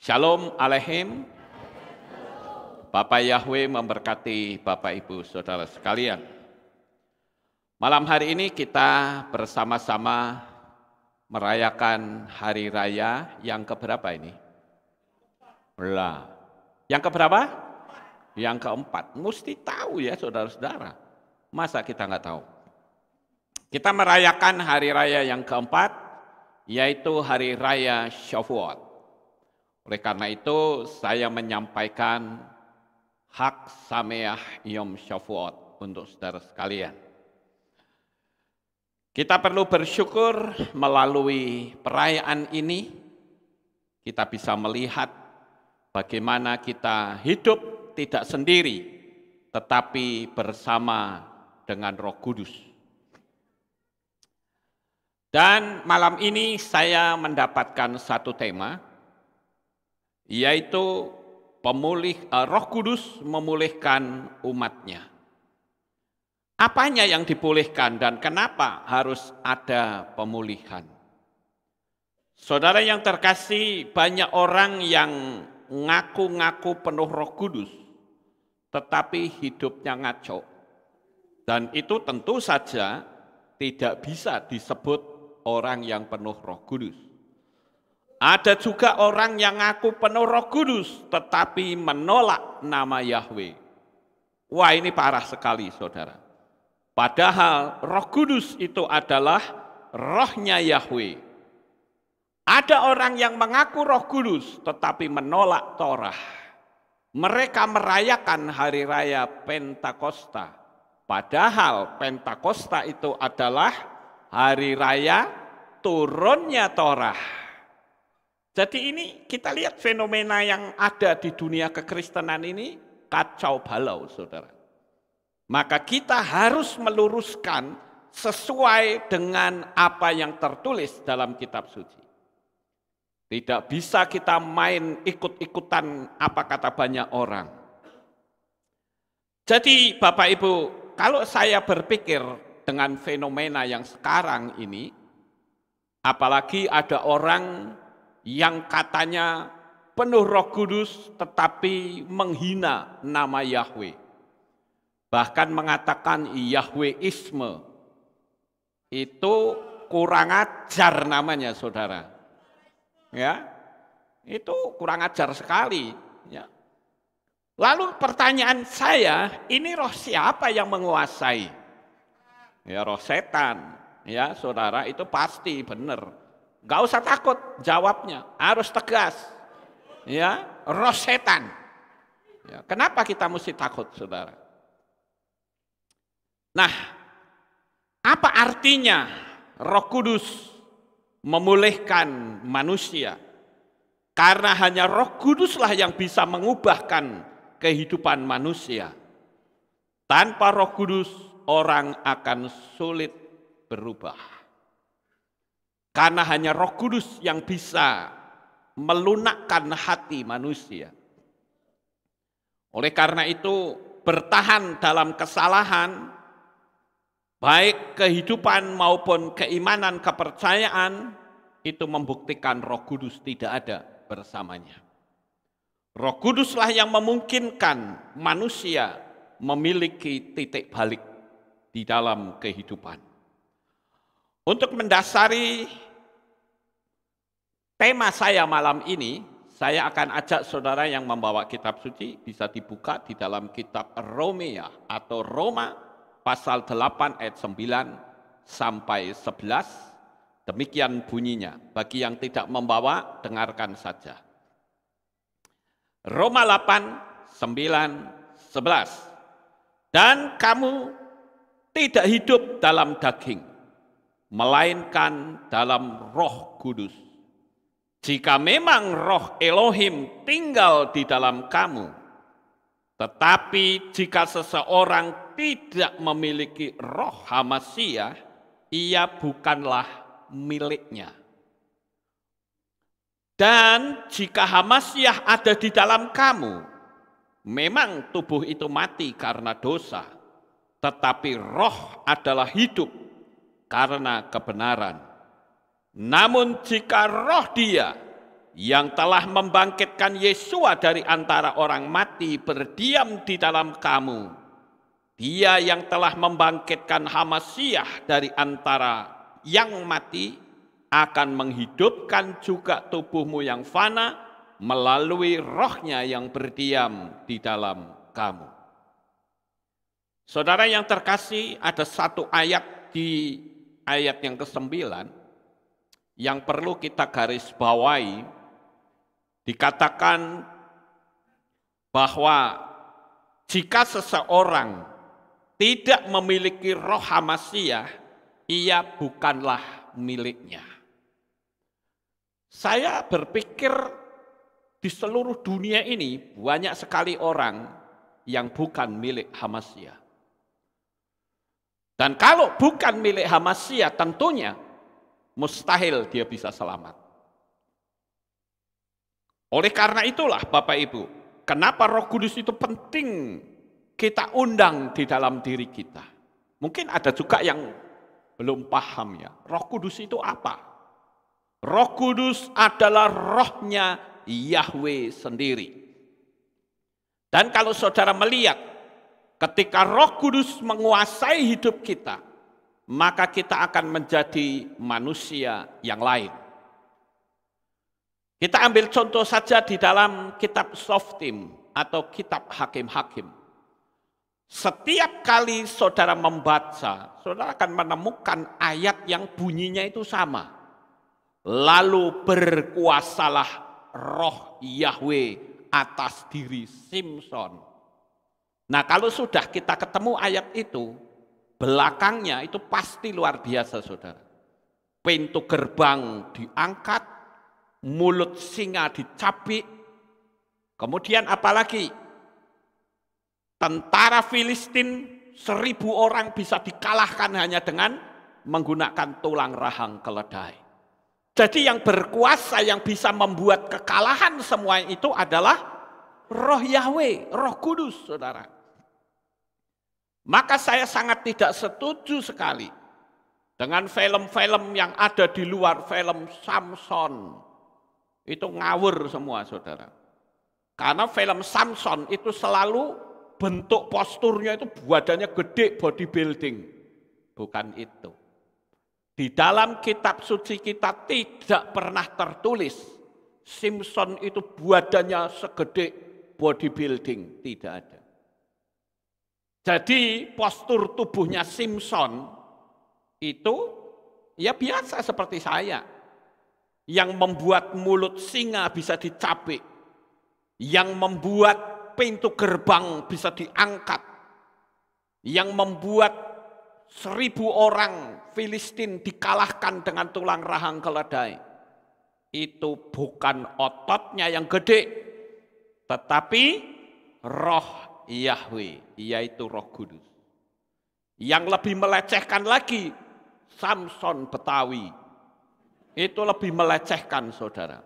Shalom Aleichem. Bapak Yahweh memberkati Bapak Ibu Saudara sekalian. Malam hari ini kita bersama-sama merayakan hari raya yang keberapa ini? Yang keberapa? Yang keempat. Mesti tahu ya saudara-saudara. Masa kita nggak tahu? Kita merayakan hari raya yang keempat, yaitu hari raya Shavuot. Oleh karena itu saya menyampaikan Hak Sameach Yom Shavuot untuk saudara sekalian. Kita perlu bersyukur melalui perayaan ini, kita bisa melihat bagaimana kita hidup tidak sendiri, tetapi bersama dengan Roh Kudus. Dan malam ini saya mendapatkan satu tema, yaitu Roh Kudus memulihkan umatnya. Apanya yang dipulihkan dan kenapa harus ada pemulihan? Saudara yang terkasih, banyak orang yang ngaku-ngaku penuh Roh Kudus, tetapi hidupnya ngaco. Dan itu tentu saja tidak bisa disebut orang yang penuh Roh Kudus. Ada juga orang yang ngaku penuh Roh Kudus, tetapi menolak nama Yahweh. Wah, ini parah sekali, saudara. Padahal Roh Kudus itu adalah rohnya Yahweh. Ada orang yang mengaku Roh Kudus, tetapi menolak Torah. Mereka merayakan hari raya Pentakosta. Padahal Pentakosta itu adalah hari raya turunnya Torah. Jadi ini kita lihat fenomena yang ada di dunia kekristenan ini kacau balau, saudara. Maka kita harus meluruskan sesuai dengan apa yang tertulis dalam kitab suci. Tidak bisa kita main ikut-ikutan apa kata banyak orang. Jadi Bapak Ibu, kalau saya berpikir dengan fenomena yang sekarang ini, apalagi ada orang yang katanya penuh Roh Kudus tetapi menghina nama Yahweh. Bahkan mengatakan Yahweisme. Itu kurang ajar namanya, saudara. Ya, itu kurang ajar sekali. Ya. Lalu pertanyaan saya, ini roh siapa yang menguasai? Ya, roh setan. Ya, saudara, itu pasti benar. Gak usah takut jawabnya, harus tegas. Ya, roh setan. Ya, kenapa kita mesti takut, saudara? Nah, apa artinya Roh Kudus memulihkan manusia? Karena hanya Roh Kuduslah yang bisa mengubahkan kehidupan manusia. Tanpa Roh Kudus, orang akan sulit berubah. Karena hanya Roh Kudus yang bisa melunakkan hati manusia. Oleh karena itu, bertahan dalam kesalahan, baik kehidupan maupun keimanan, kepercayaan, itu membuktikan Roh Kudus tidak ada bersamanya. Roh Kuduslah yang memungkinkan manusia memiliki titik balik di dalam kehidupan. Untuk mendasari tema saya malam ini, saya akan ajak saudara yang membawa kitab suci, bisa dibuka di dalam kitab Romea atau Roma pasal 8 ayat 9 sampai 11. Demikian bunyinya. Bagi yang tidak membawa, dengarkan saja. Roma 8, 9, 11. Dan kamu tidak hidup dalam daging, melainkan dalam Roh Kudus. Jika memang Roh Elohim tinggal di dalam kamu, tetapi jika seseorang tidak memiliki Roh Hamasyah, ia bukanlah miliknya. Dan jika Hamasyah ada di dalam kamu, memang tubuh itu mati karena dosa, tetapi roh adalah hidup karena kebenaran. Namun jika roh Dia yang telah membangkitkan membangkitkan Yesua dari antara orang mati berdiam di dalam kamu. Dia yang telah membangkitkan Hamasyah dari antara yang mati akan menghidupkan juga tubuhmu yang fana melalui rohnya yang berdiam di dalam kamu. Saudara yang terkasih, ada satu ayat di ayat yang ke-9 yang perlu kita garis bawahi. Dikatakan bahwa jika seseorang tidak memiliki roh Hamasyah, ia bukanlah miliknya. Saya berpikir di seluruh dunia ini banyak sekali orang yang bukan milik Hamasyah. Dan kalau bukan milik Hamasyah, tentunya mustahil dia bisa selamat. Oleh karena itulah Bapak Ibu, kenapa Roh Kudus itu penting kita undang di dalam diri kita. Mungkin ada juga yang belum paham ya, Roh Kudus itu apa? Roh Kudus adalah rohnya Yahweh sendiri. Dan kalau saudara melihat, ketika Roh Kudus menguasai hidup kita, maka kita akan menjadi manusia yang lain. Kita ambil contoh saja di dalam kitab Shoftim atau kitab Hakim-Hakim. Setiap kali saudara membaca, saudara akan menemukan ayat yang bunyinya itu sama. Lalu berkuasalah roh Yahweh atas diri Simson. Nah, kalau sudah kita ketemu ayat itu, belakangnya itu pasti luar biasa, saudara. Pintu gerbang diangkat, mulut singa dicabik, kemudian apalagi tentara Filistin 1000 orang bisa dikalahkan hanya dengan menggunakan tulang rahang keledai. Jadi yang berkuasa, yang bisa membuat kekalahan semua itu adalah roh Yahweh, Roh Kudus, saudara. Maka saya sangat tidak setuju sekali dengan film-film yang ada di luar, film Samson. Itu ngawur semua, saudara. Karena film Samson itu selalu bentuk posturnya itu badannya gede, bodybuilding. Bukan itu. Di dalam kitab suci kita tidak pernah tertulis Samson itu badannya segede bodybuilding. Tidak ada. Jadi postur tubuhnya Samson itu ya biasa seperti saya. Yang membuat mulut singa bisa dicabik, yang membuat pintu gerbang bisa diangkat, yang membuat 1000 orang Filistin dikalahkan dengan tulang rahang keledai. Itu bukan ototnya yang gede, tetapi roh Yahweh, yaitu Roh Kudus. Yang lebih melecehkan lagi, Samson Betawi. Itu lebih melecehkan, saudara.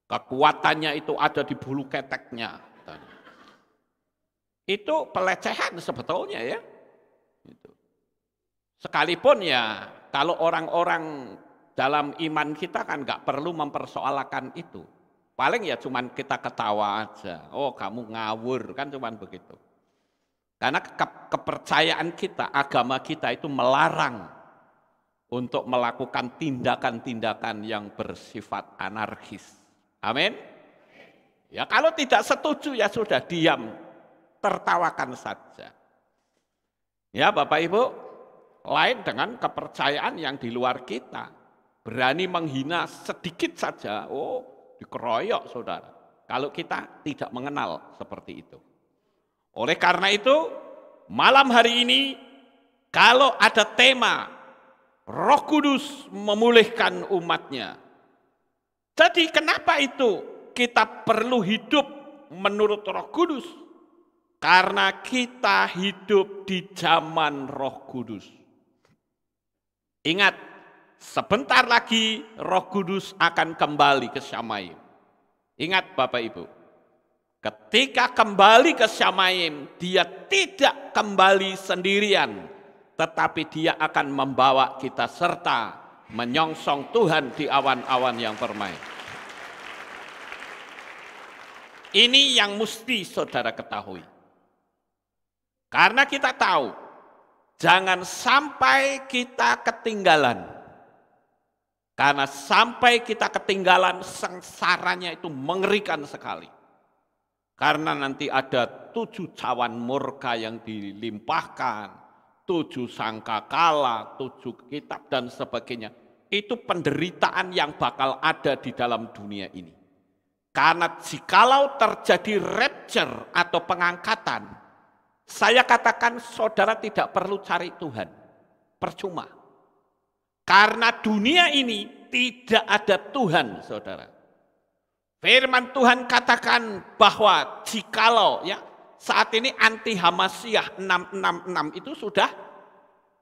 Kekuatannya itu ada di bulu keteknya. Itu pelecehan sebetulnya ya. Sekalipun ya, kalau orang-orang dalam iman kita kan nggak perlu mempersoalkan itu. Paling ya cuman kita ketawa aja. Oh, kamu ngawur, kan cuman begitu. Karena kepercayaan kita, agama kita itu melarang untuk melakukan tindakan-tindakan yang bersifat anarkis. Amin. Ya kalau tidak setuju ya sudah diam, tertawakan saja. Ya Bapak Ibu, lain dengan kepercayaan yang di luar kita. Berani menghina sedikit saja, oh dikeroyok saudara. Kalau kita tidak mengenal seperti itu. Oleh karena itu, malam hari ini kalau ada tema Roh Kudus memulihkan umatnya. Jadi kenapa itu kita perlu hidup menurut Roh Kudus? Karena kita hidup di zaman Roh Kudus. Ingat, sebentar lagi Roh Kudus akan kembali ke Syamaim. Ingat Bapak Ibu, ketika kembali ke Syamaim, dia tidak kembali sendirian. Tetapi dia akan membawa kita serta menyongsong Tuhan di awan-awan yang permai. Ini yang mesti saudara ketahui. Karena kita tahu, jangan sampai kita ketinggalan. Karena sampai kita ketinggalan, sengsaranya itu mengerikan sekali. Karena nanti ada 7 cawan murka yang dilimpahkan, 7 sangkakala, 7 kitab dan sebagainya. Itu penderitaan yang bakal ada di dalam dunia ini. Karena jikalau terjadi rapture atau pengangkatan, saya katakan saudara tidak perlu cari Tuhan. Percuma. Karena dunia ini tidak ada Tuhan, saudara. Firman Tuhan katakan bahwa jikalau ya saat ini anti Hamasyah 666 itu sudah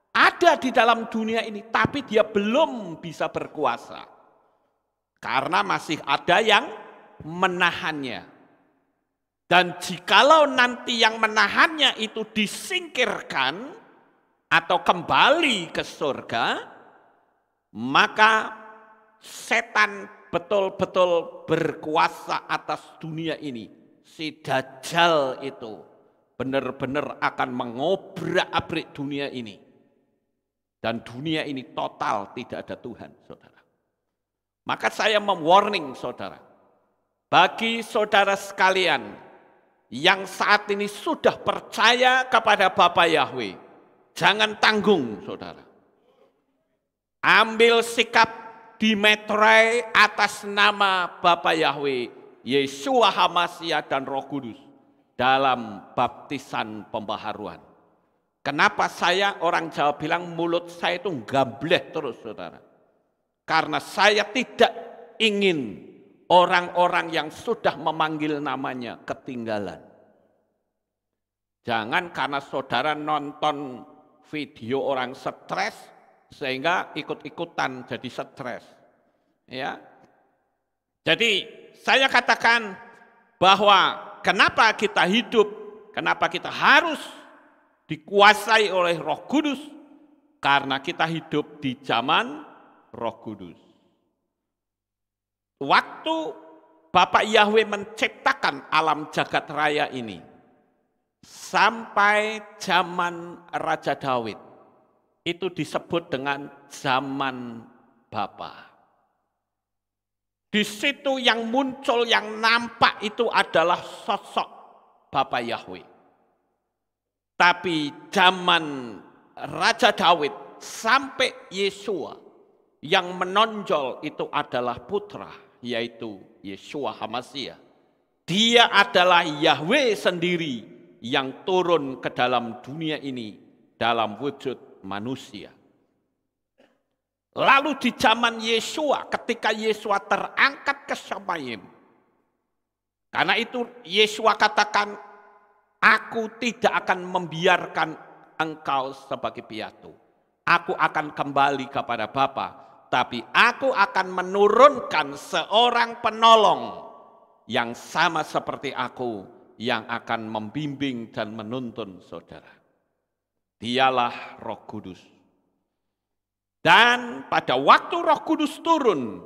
ada di dalam dunia ini, tapi dia belum bisa berkuasa. Karena masih ada yang menahannya. Dan jikalau nanti yang menahannya itu disingkirkan atau kembali ke surga, maka setan betul-betul berkuasa atas dunia ini. Si Dajjal itu benar-benar akan mengobrak-abrik dunia ini. Dan dunia ini total tidak ada Tuhan, saudara. Maka saya mewarning saudara, bagi saudara sekalian yang saat ini sudah percaya kepada Bapa Yahweh, jangan tanggung saudara. Ambil sikap dimeterai atas nama Bapa Yahweh, Yeshua HaMashiach dan Roh Kudus dalam baptisan pembaharuan. Kenapa orang Jawa bilang mulut saya itu gambleh terus saudara? Karena saya tidak ingin orang-orang yang sudah memanggil namanya ketinggalan. Jangan karena saudara nonton video orang stres sehingga ikut-ikutan jadi stres. Ya. Jadi saya katakan bahwa kenapa kita hidup, kenapa kita harus dikuasai oleh Roh Kudus? Karena kita hidup di zaman Roh Kudus. Waktu Bapak Yahweh menciptakan alam jagat raya ini, sampai zaman Raja Daud, itu disebut dengan zaman Bapa. Di situ yang muncul, yang nampak itu adalah sosok Bapak Yahweh. Tapi zaman Raja Daud sampai Yesua, yang menonjol itu adalah putra, yaitu Yeshua HaMashiach. Dia adalah Yahweh sendiri yang turun ke dalam dunia ini dalam wujud manusia. Lalu di zaman Yesua, ketika Yesua terangkat ke Shamayim, karena itu Yesua katakan, aku tidak akan membiarkan engkau sebagai piatu. Aku akan kembali kepada Bapa. Tapi aku akan menurunkan seorang penolong yang sama seperti aku, yang akan membimbing dan menuntun saudara. Dialah Roh Kudus. Dan pada waktu Roh Kudus turun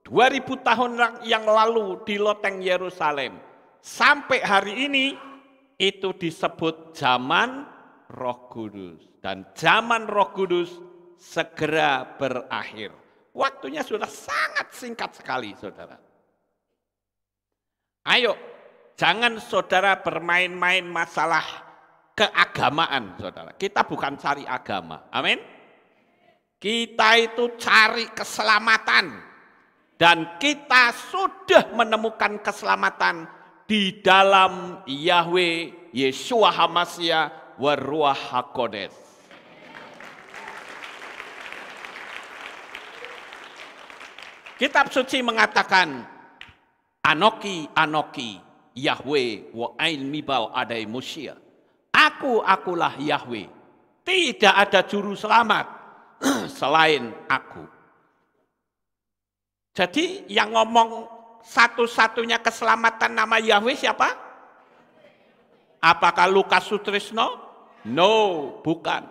2000 tahun yang lalu di loteng Yerusalem, sampai hari ini itu disebut zaman Roh Kudus. Dan zaman Roh Kudus segera berakhir. Waktunya sudah sangat singkat sekali, saudara. Ayo, jangan saudara bermain-main masalah keagamaan, saudara. Kita bukan cari agama, amin. Kita itu cari keselamatan. Dan kita sudah menemukan keselamatan di dalam Yahweh, Yeshua HaMashiach, wa Ruach HaKodesh. Kitab suci mengatakan, Anoki, Anoki, Yahweh, wa ain mibal adai Moshiach. Akulah Yahweh. Tidak ada juru selamat selain aku. Jadi yang ngomong satu-satunya keselamatan nama Yahweh siapa? Apakah Lukas Sutrisno? No, bukan.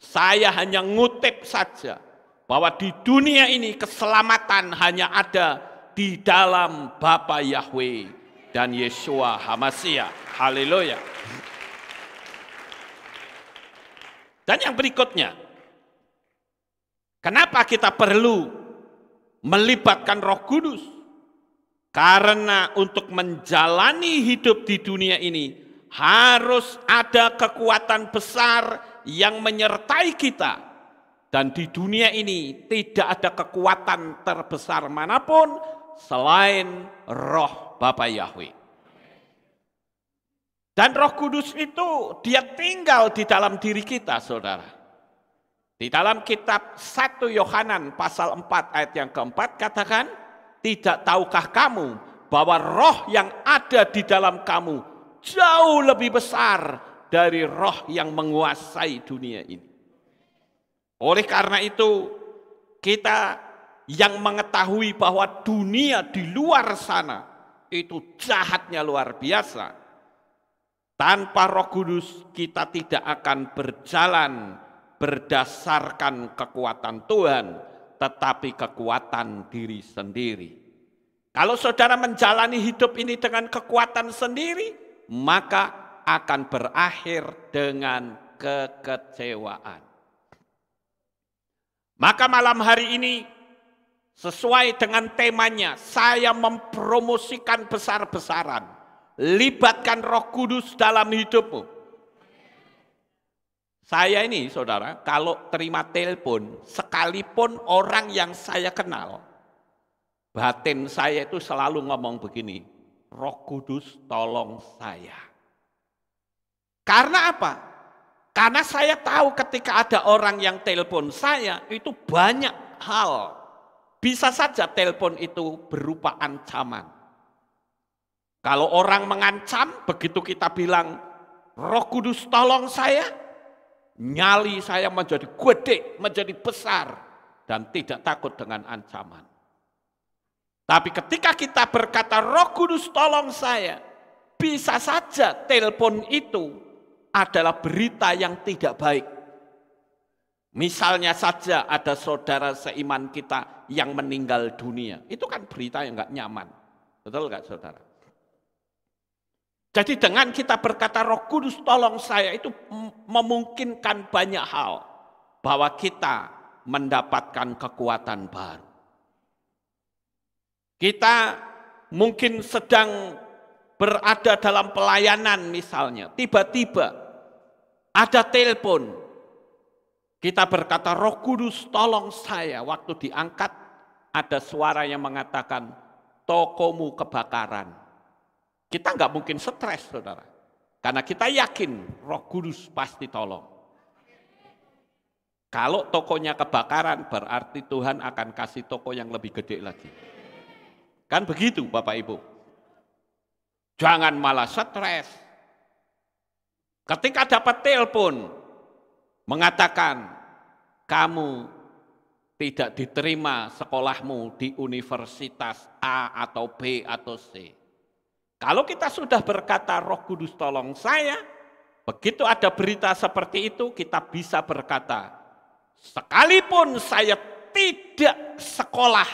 Saya hanya ngutip saja. Bahwa di dunia ini keselamatan hanya ada di dalam Bapa Yahweh, dan Yeshua HaMashiach. Haleluya. Dan yang berikutnya, kenapa kita perlu melibatkan Roh Kudus? Karena untuk menjalani hidup di dunia ini harus ada kekuatan besar yang menyertai kita. Dan di dunia ini tidak ada kekuatan terbesar manapun selain Roh Bapa Yahweh. Dan Roh Kudus itu dia tinggal di dalam diri kita, saudara. Di dalam kitab 1 Yohanan pasal 4 ayat yang keempat katakan, tidak tahukah kamu bahwa roh yang ada di dalam kamu jauh lebih besar dari roh yang menguasai dunia ini. Oleh karena itu, kita yang mengetahui bahwa dunia di luar sana itu jahatnya luar biasa. Tanpa Roh Kudus kita tidak akan berjalan berdasarkan kekuatan Tuhan, tetapi kekuatan diri sendiri. Kalau saudara menjalani hidup ini dengan kekuatan sendiri, maka akan berakhir dengan kekecewaan. Maka malam hari ini, sesuai dengan temanya, saya mempromosikan besar-besaran. Libatkan Roh Kudus dalam hidupmu. Saya ini, saudara, kalau terima telepon, sekalipun orang yang saya kenal, batin saya itu selalu ngomong begini, Roh Kudus tolong saya. Karena apa? Karena saya tahu ketika ada orang yang telepon saya, itu banyak hal. Bisa saja telepon itu berupa ancaman. Kalau orang mengancam, begitu kita bilang, Roh Kudus tolong saya, nyali saya menjadi gede, menjadi besar, dan tidak takut dengan ancaman. Tapi ketika kita berkata, Roh Kudus tolong saya, bisa saja telepon itu adalah berita yang tidak baik. Misalnya saja ada saudara seiman kita yang meninggal dunia. Itu kan berita yang nggak nyaman. Betul nggak saudara? Jadi dengan kita berkata Roh Kudus tolong saya, itu memungkinkan banyak hal. Bahwa kita mendapatkan kekuatan baru. Kita mungkin sedang berada dalam pelayanan misalnya. Tiba-tiba ada telepon. Kita berkata Roh Kudus tolong saya. Waktu diangkat ada suara yang mengatakan tokomu kebakaran. Kita nggak mungkin stres, saudara. Karena kita yakin Roh Kudus pasti tolong. Kalau tokonya kebakaran, berarti Tuhan akan kasih toko yang lebih gede lagi. Kan begitu, Bapak Ibu. Jangan malah stres. Ketika dapat telepon, mengatakan, kamu tidak diterima sekolahmu di universitas A atau B atau C. Kalau kita sudah berkata Roh Kudus tolong saya, begitu ada berita seperti itu kita bisa berkata, sekalipun saya tidak sekolah,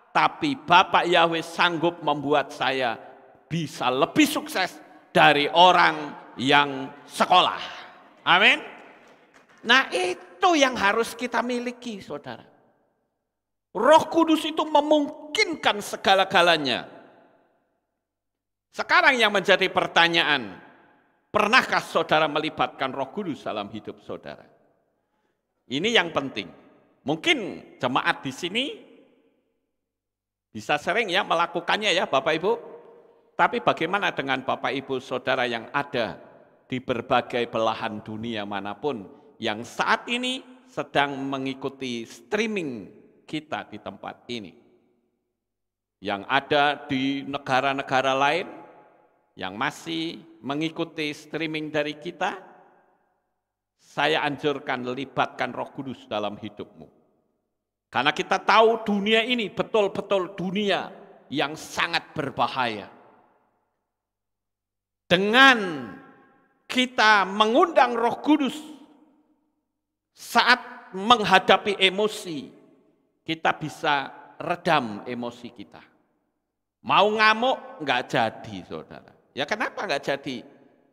tapi Bapak Yahweh sanggup membuat saya bisa lebih sukses dari orang yang sekolah. Amin. Nah itu yang harus kita miliki, saudara. Roh Kudus itu memungkinkan segala-galanya. Sekarang yang menjadi pertanyaan, pernahkah saudara melibatkan Roh Kudus dalam hidup saudara? Ini yang penting. Mungkin jemaat di sini bisa sering ya melakukannya ya Bapak Ibu. Tapi bagaimana dengan Bapak Ibu saudara yang ada di berbagai belahan dunia manapun yang saat ini sedang mengikuti streaming kita di tempat ini? Yang ada di negara-negara lain yang masih mengikuti streaming dari kita, saya anjurkan libatkan Roh Kudus dalam hidupmu. Karena kita tahu dunia ini betul-betul dunia yang sangat berbahaya. Dengan kita mengundang Roh Kudus saat menghadapi emosi, kita bisa redam emosi kita. Mau ngamuk nggak jadi, saudara. Ya kenapa nggak jadi?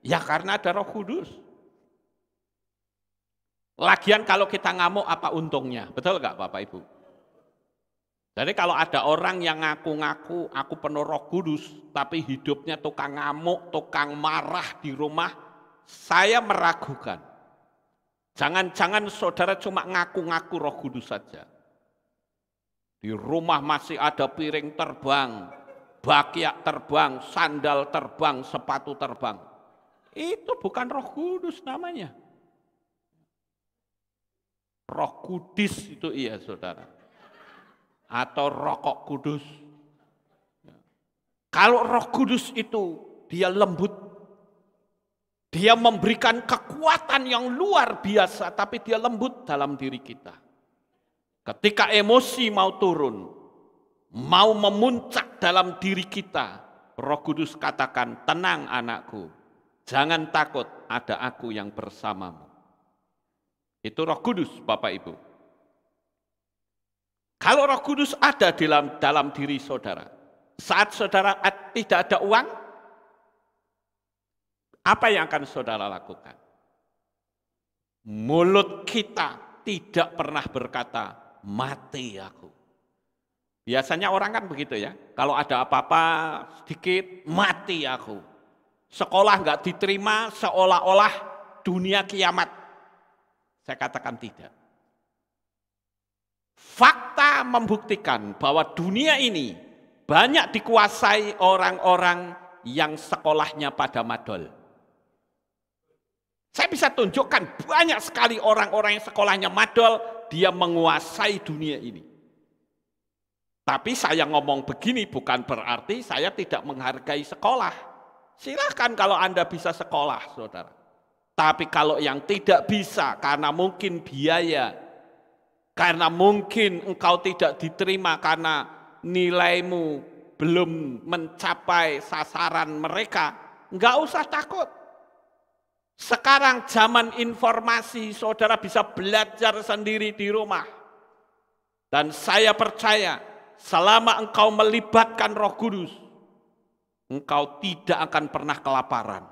Ya karena ada Roh Kudus. Lagian kalau kita ngamuk apa untungnya? Betul nggak Bapak Ibu? Jadi kalau ada orang yang ngaku-ngaku aku penuh Roh Kudus, tapi hidupnya tukang ngamuk, tukang marah di rumah, saya meragukan. Jangan-jangan saudara cuma ngaku-ngaku Roh Kudus saja. Di rumah masih ada piring terbang, bakyak terbang, sandal terbang, sepatu terbang. Itu bukan Roh Kudus namanya. Roh Kudus itu iya saudara. Atau rokok kudus. Kalau Roh Kudus itu dia lembut. Dia memberikan kekuatan yang luar biasa, tapi dia lembut dalam diri kita. Ketika emosi mau turun, mau memuncak dalam diri kita, Roh Kudus katakan, tenang anakku, jangan takut, ada aku yang bersamamu. Itu Roh Kudus, Bapak Ibu. Kalau Roh Kudus ada dalam diri saudara, saat saudara tidak ada uang, apa yang akan saudara lakukan? Mulut kita tidak pernah berkata, mati aku. Biasanya orang kan begitu ya, kalau ada apa-apa sedikit, mati aku. Sekolah nggak diterima, seolah-olah dunia kiamat. Saya katakan tidak. Fakta membuktikan bahwa dunia ini banyak dikuasai orang-orang yang sekolahnya pada madol. Saya bisa tunjukkan banyak sekali orang-orang yang sekolahnya madol, dia menguasai dunia ini. Tapi saya ngomong begini bukan berarti saya tidak menghargai sekolah. Silahkan kalau Anda bisa sekolah, saudara. Tapi kalau yang tidak bisa karena mungkin biaya, karena mungkin engkau tidak diterima karena nilaimu belum mencapai sasaran mereka, enggak usah takut. Sekarang zaman informasi, saudara bisa belajar sendiri di rumah. Dan saya percaya, selama engkau melibatkan Roh Kudus, engkau tidak akan pernah kelaparan.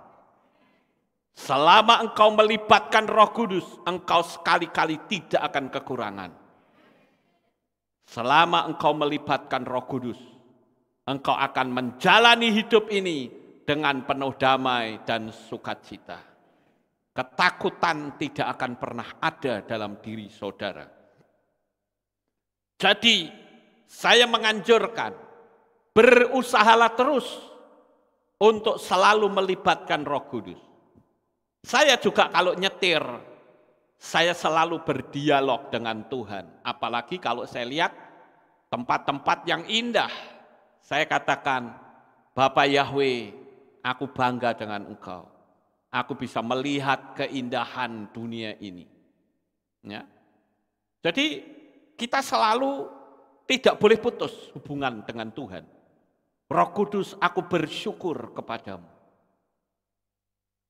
Selama engkau melibatkan Roh Kudus, engkau sekali-kali tidak akan kekurangan. Selama engkau melibatkan Roh Kudus, engkau akan menjalani hidup ini dengan penuh damai dan sukacita. Ketakutan tidak akan pernah ada dalam diri saudara. Jadi, saya menganjurkan, berusahalah terus untuk selalu melibatkan Roh Kudus. Saya juga kalau nyetir, saya selalu berdialog dengan Tuhan. Apalagi kalau saya lihat tempat-tempat yang indah. Saya katakan, Bapak Yahweh, aku bangga dengan Engkau. Aku bisa melihat keindahan dunia ini. Ya. Jadi kita selalu tidak boleh putus hubungan dengan Tuhan. Roh Kudus, aku bersyukur kepadamu.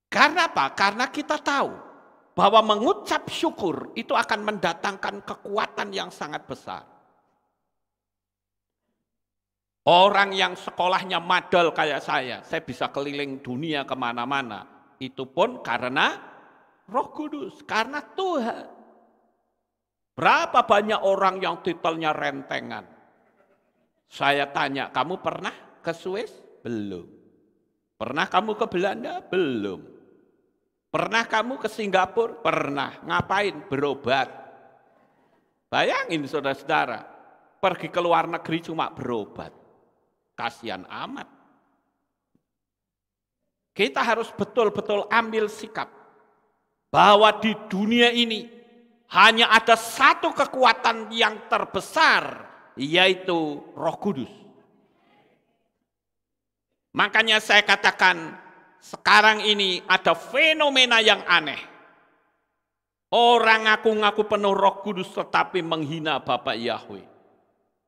Karena apa? Karena kita tahu bahwa mengucap syukur itu akan mendatangkan kekuatan yang sangat besar. Orang yang sekolahnya madol kayak saya bisa keliling dunia kemana-mana. Itu pun karena Roh Kudus, karena Tuhan. Berapa banyak orang yang titelnya rentengan? Saya tanya, kamu pernah ke Swiss? Belum. Pernah kamu ke Belanda? Belum. Pernah kamu ke Singapura? Pernah. Ngapain? Berobat. Bayangin saudara-saudara, pergi ke luar negeri cuma berobat. Kasihan amat. Kita harus betul-betul ambil sikap bahwa di dunia ini hanya ada satu kekuatan yang terbesar, yaitu Roh Kudus. Makanya saya katakan, sekarang ini ada fenomena yang aneh. Orang ngaku-ngaku penuh Roh Kudus tetapi menghina Bapak Yahweh.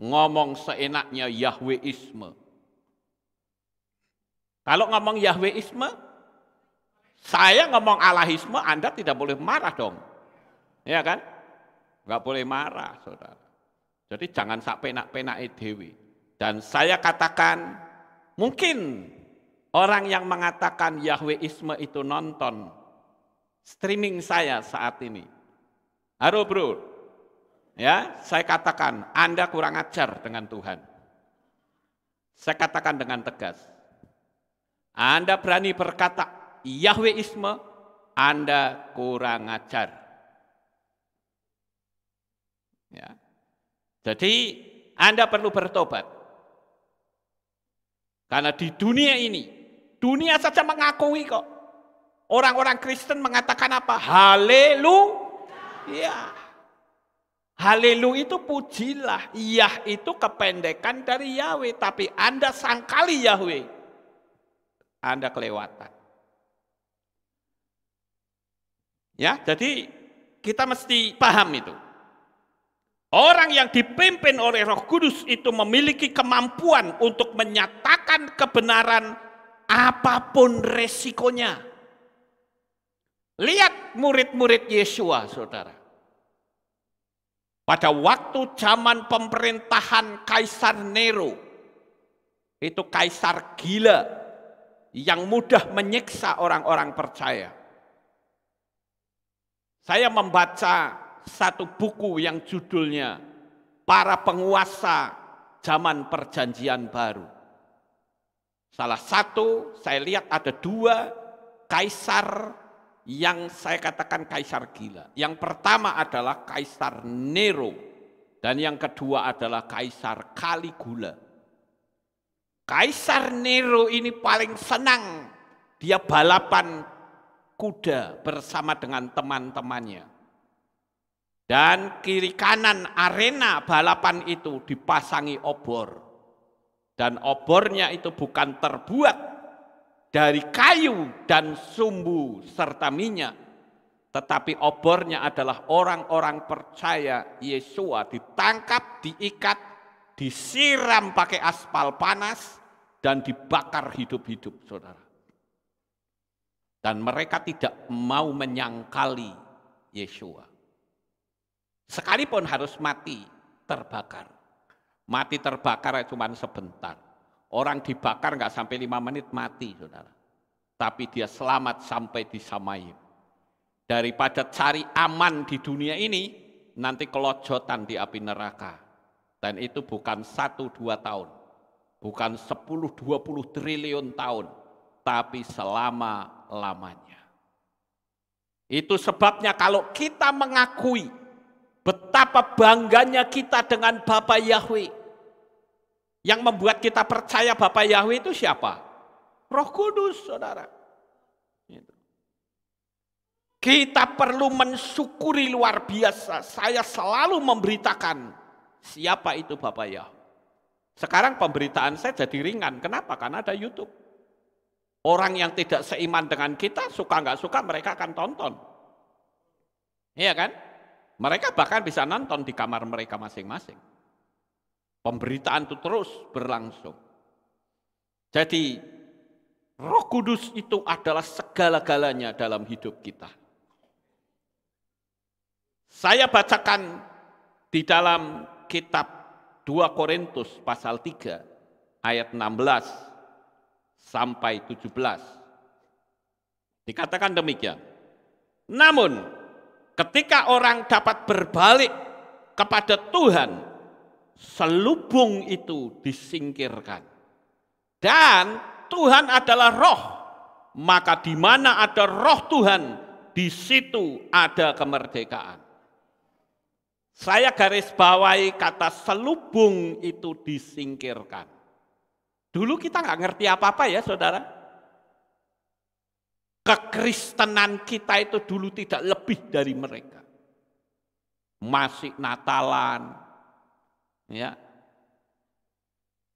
Ngomong seenaknya Yahweisme. Kalau ngomong Yahweisme, saya ngomong Allahisme, Anda tidak boleh marah dong. Ya kan? Enggak boleh marah, saudara. Jadi jangan sak penak-penak dewi. Dan saya katakan, Mungkin orang yang mengatakan Yahweisme itu nonton streaming saya saat ini. Halo bro, ya saya katakan Anda kurang ajar dengan Tuhan. Saya katakan dengan tegas. Anda berani berkata Yahweisme, Anda kurang ajar. Ya. Jadi Anda perlu bertobat. Karena di dunia ini, dunia saja mengakui kok. Orang-orang Kristen mengatakan apa? Haleluya. Haleluya itu pujilah. Yah itu kependekan dari Yahweh. Tapi Anda sangkali Yahweh. Anda kelewatan. Ya, jadi kita mesti paham itu. Orang yang dipimpin oleh Roh Kudus itu memiliki kemampuan untuk menyatakan kebenaran apapun resikonya. Lihat murid-murid Yesua, saudara. Pada waktu zaman pemerintahan Kaisar Nero, itu kaisar gila yang mudah menyiksa orang-orang percaya. Saya membaca satu buku yang judulnya Para Penguasa Zaman Perjanjian Baru. Salah satu saya lihat ada dua kaisar yang saya katakan kaisar gila. Yang pertama adalah Kaisar Nero dan yang kedua adalah Kaisar Caligula. Kaisar Nero ini paling senang dia balapan kuda bersama dengan teman-temannya. Dan kiri kanan arena balapan itu dipasangi obor. Dan obornya itu bukan terbuat dari kayu dan sumbu serta minyak. Tetapi obornya adalah orang-orang percaya Yesua ditangkap, diikat, disiram pakai aspal panas, dan dibakar hidup-hidup, saudara. Dan mereka tidak mau menyangkali Yesua. Sekalipun harus mati terbakar. Mati terbakar cuma sebentar. Orang dibakar nggak sampai 5 menit mati, saudara. Tapi dia selamat sampai di Samayim. Daripada cari aman di dunia ini, nanti kelojotan di api neraka. Dan itu bukan 1-2 tahun. Bukan 10-20 triliun tahun. Tapi selama-lamanya. Itu sebabnya kalau kita mengakui betapa bangganya kita dengan Bapa Yahweh. Yang membuat kita percaya Bapa Yahweh itu siapa? Roh Kudus, saudara. Kita perlu mensyukuri luar biasa. Saya selalu memberitakan siapa itu Bapa Yahweh. Sekarang pemberitaan saya jadi ringan. Kenapa? Karena ada YouTube. Orang yang tidak seiman dengan kita, suka nggak suka mereka akan tonton. Iya kan? Mereka bahkan bisa nonton di kamar mereka masing-masing. Pemberitaan itu terus berlangsung. Jadi Roh Kudus itu adalah segala-galanya dalam hidup kita. Saya bacakan di dalam kitab 2 Korintus pasal 3 ayat 16 sampai 17. Dikatakan demikian. Namun ketika orang dapat berbalik kepada Tuhan, selubung itu disingkirkan. Dan Tuhan adalah roh, maka di mana ada roh Tuhan, di situ ada kemerdekaan. Saya garis bawahi kata selubung itu disingkirkan. Dulu kita nggak ngerti apa-apa ya saudara. Kekristenan kita itu dulu tidak lebih dari mereka. Masih Natalan, ya.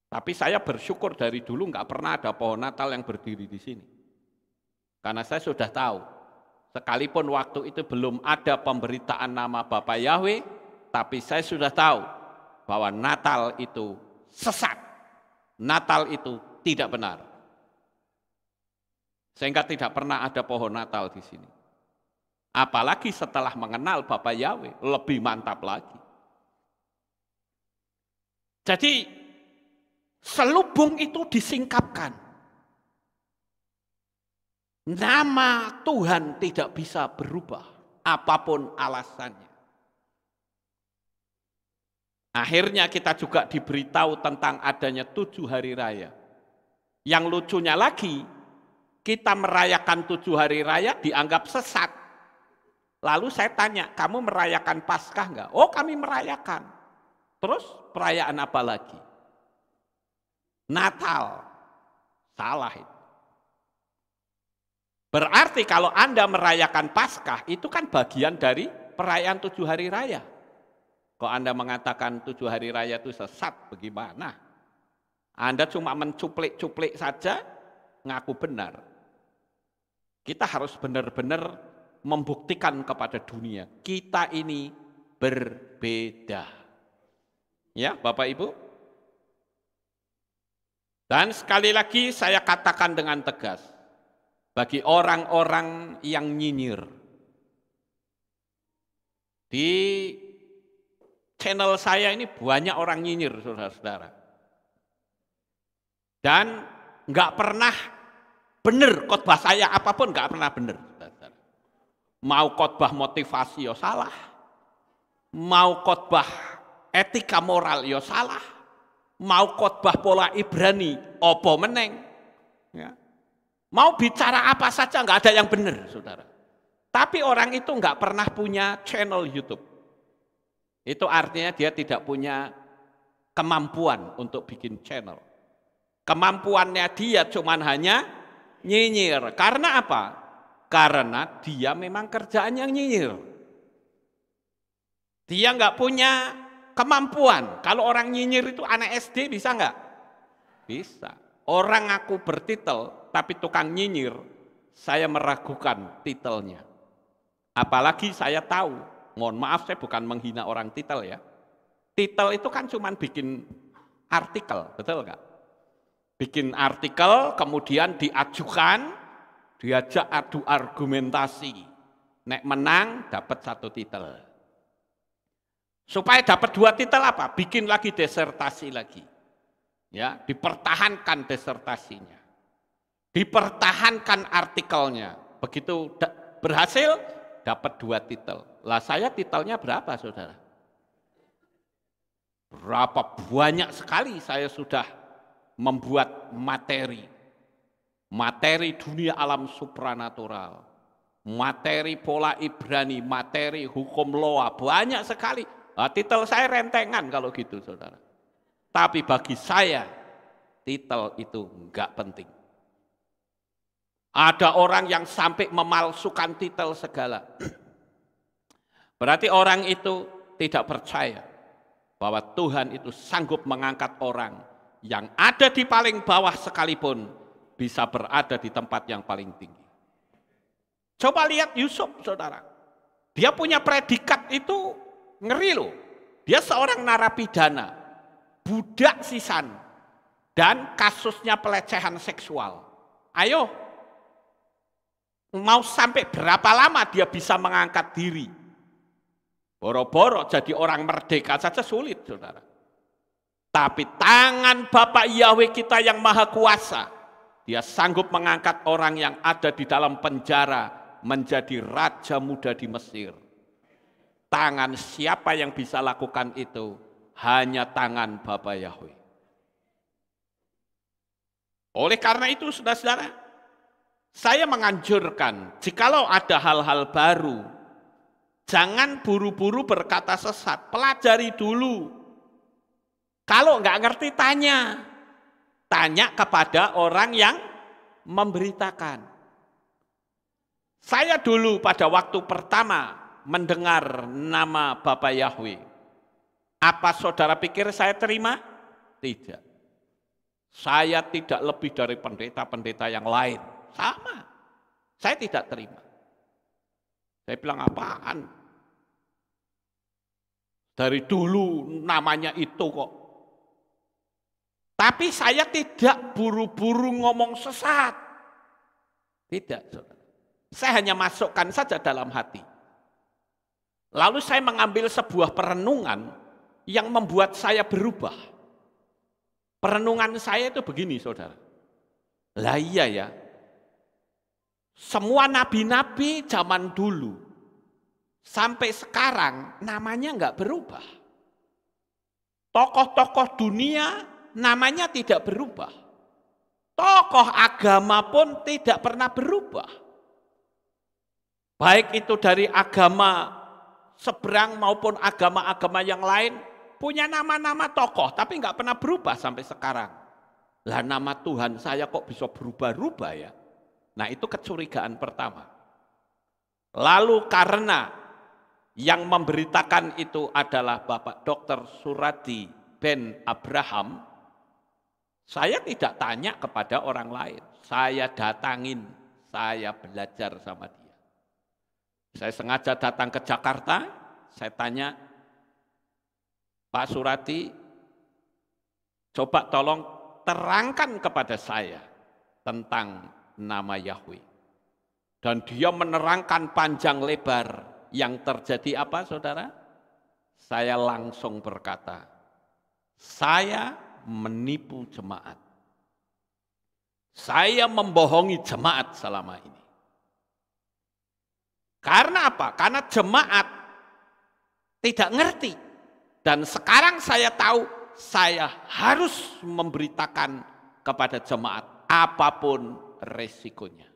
Tapi saya bersyukur dari dulu nggak pernah ada pohon Natal yang berdiri di sini. Karena saya sudah tahu, sekalipun waktu itu belum ada pemberitaan nama Bapa Yahweh, tapi saya sudah tahu bahwa Natal itu sesat. Natal itu tidak benar. Sehingga tidak pernah ada pohon Natal di sini. Apalagi setelah mengenal Bapa Yahweh, lebih mantap lagi. Jadi selubung itu disingkapkan. Nama Tuhan tidak bisa berubah, apapun alasannya. Akhirnya kita juga diberitahu tentang adanya 7 hari raya. Yang lucunya lagi, kita merayakan 7 hari raya dianggap sesat. Lalu saya tanya, kamu merayakan Paskah enggak? Oh, kami merayakan. Terus perayaan apa lagi? Natal. Salah itu. Berarti kalau Anda merayakan Paskah, itu kan bagian dari perayaan 7 hari raya. Kalau Anda mengatakan 7 hari raya itu sesat, bagaimana? Anda cuma mencuplik-cuplik saja, ngaku benar. Kita harus benar-benar membuktikan kepada dunia, kita ini berbeda. Ya, Bapak Ibu? Dan sekali lagi saya katakan dengan tegas, bagi orang-orang yang nyinyir, di channel saya ini banyak orang nyinyir, saudara-saudara. Dan nggak pernah benar khotbah saya, apapun nggak pernah benar. Mau khotbah motivasi ya salah, mau khotbah etika moral ya salah, mau khotbah pola Ibrani opo meneng, ya. Mau bicara apa saja nggak ada yang benar, saudara. Tapi orang itu nggak pernah punya channel YouTube. Itu artinya dia tidak punya kemampuan untuk bikin channel. Kemampuannya dia cuman hanya nyinyir. Karena apa? Karena dia memang kerjaannya nyinyir. Dia nggak punya kemampuan. Kalau orang nyinyir itu anak SD bisa nggak? Bisa. Orang aku bertitel, tapi tukang nyinyir, saya meragukan titelnya. Apalagi saya tahu, mohon maaf saya bukan menghina orang titel ya. Titel itu kan cuma bikin artikel, betul nggak? Bikin artikel, kemudian diajukan, diajak adu argumentasi. Nek menang, dapat 1 titel. Supaya dapat 2 titel apa? Bikin lagi disertasi lagi. Ya, dipertahankan disertasinya. Dipertahankan artikelnya. Begitu berhasil, dapat 2 titel. Lah saya titelnya berapa, saudara? Berapa banyak sekali saya sudah membuat materi. Materi dunia alam supranatural. Materi pola Ibrani, materi hukum loa, banyak sekali. Nah, titel saya rentengan kalau gitu, saudara. Tapi bagi saya, titel itu enggak penting. Ada orang yang sampai memalsukan titel segala. Berarti orang itu tidak percaya bahwa Tuhan itu sanggup mengangkat orang yang ada di paling bawah sekalipun bisa berada di tempat yang paling tinggi. Coba lihat Yusuf, saudara. Dia punya predikat itu ngeri loh. Dia seorang narapidana, budak sisan, dan kasusnya pelecehan seksual. Ayo, mau sampai berapa lama dia bisa mengangkat diri? Boro-boro jadi orang merdeka saja sulit, saudara. Tapi tangan Bapak Yahweh kita yang maha kuasa, dia sanggup mengangkat orang yang ada di dalam penjara menjadi raja muda di Mesir. Tangan siapa yang bisa lakukan itu? Hanya tangan Bapak Yahweh. Oleh karena itu, saudara-saudara, saya menganjurkan, jikalau ada hal-hal baru, jangan buru-buru berkata sesat, pelajari dulu. Kalau nggak ngerti, tanya. Tanya kepada orang yang memberitakan. Saya dulu pada waktu pertama mendengar nama Bapak Yahweh, apa saudara pikir saya terima? Tidak. Saya tidak lebih dari pendeta-pendeta yang lain. Sama. Saya tidak terima. Saya bilang, apaan? Dari dulu namanya itu kok. Tapi saya tidak buru-buru ngomong sesat. Tidak, saudara. Saya hanya masukkan saja dalam hati. Lalu saya mengambil sebuah perenungan yang membuat saya berubah. Perenungan saya itu begini, saudara. Lah iya ya, semua nabi-nabi zaman dulu sampai sekarang namanya enggak berubah. Tokoh-tokoh dunia namanya tidak berubah. Tokoh agama pun tidak pernah berubah. Baik itu dari agama seberang maupun agama-agama yang lain, punya nama-nama tokoh, tapi nggak pernah berubah sampai sekarang. Lah nama Tuhan saya kok bisa berubah-ubah ya? Nah itu kecurigaan pertama. Lalu karena yang memberitakan itu adalah Bapak Dr. Suradi Ben Abraham, saya tidak tanya kepada orang lain. Saya datangin, saya belajar sama dia. Saya sengaja datang ke Jakarta, saya tanya, Pak Suradi, coba tolong terangkan kepada saya tentang nama Yahweh. Dan dia menerangkan panjang lebar. Yang terjadi apa, saudara? Saya langsung berkata, saya menipu jemaat. Saya membohongi jemaat selama ini. Karena apa? Karena jemaat tidak ngerti. Dan sekarang saya tahu, saya harus memberitakan kepada jemaat apapun resikonya.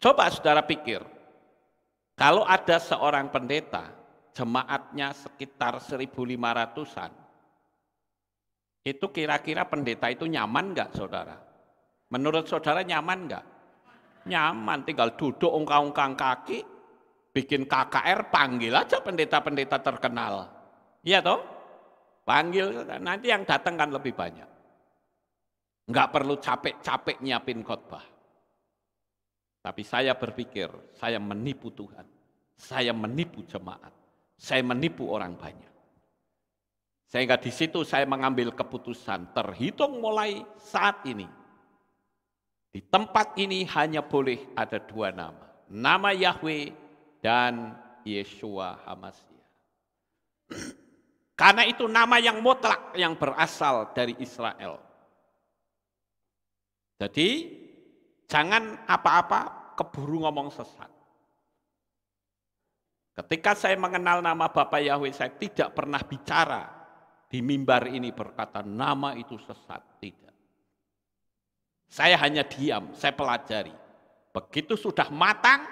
Coba saudara pikir, kalau ada seorang pendeta, jemaatnya sekitar 1.500-an, itu kira-kira pendeta itu nyaman enggak, saudara? Menurut saudara nyaman enggak? Nyaman, tinggal duduk ungkang-ungkang kaki, bikin KKR, panggil aja pendeta-pendeta terkenal. Iya toh? Panggil, nanti yang datang kan lebih banyak. Enggak perlu capek-capek nyiapin khotbah. Tapi saya berpikir, saya menipu Tuhan. Saya menipu jemaat. Saya menipu orang banyak. Sehingga di situ saya mengambil keputusan, terhitung mulai saat ini. Di tempat ini hanya boleh ada 2 nama. Nama Yahweh dan Yeshua HaMashiach. Karena itu nama yang mutlak yang berasal dari Israel. Jadi jangan apa-apa keburu ngomong sesat. Ketika saya mengenal nama Bapak Yahweh, saya tidak pernah bicara di mimbar ini berkata nama itu sesat. Tidak. Saya hanya diam, saya pelajari. Begitu sudah matang,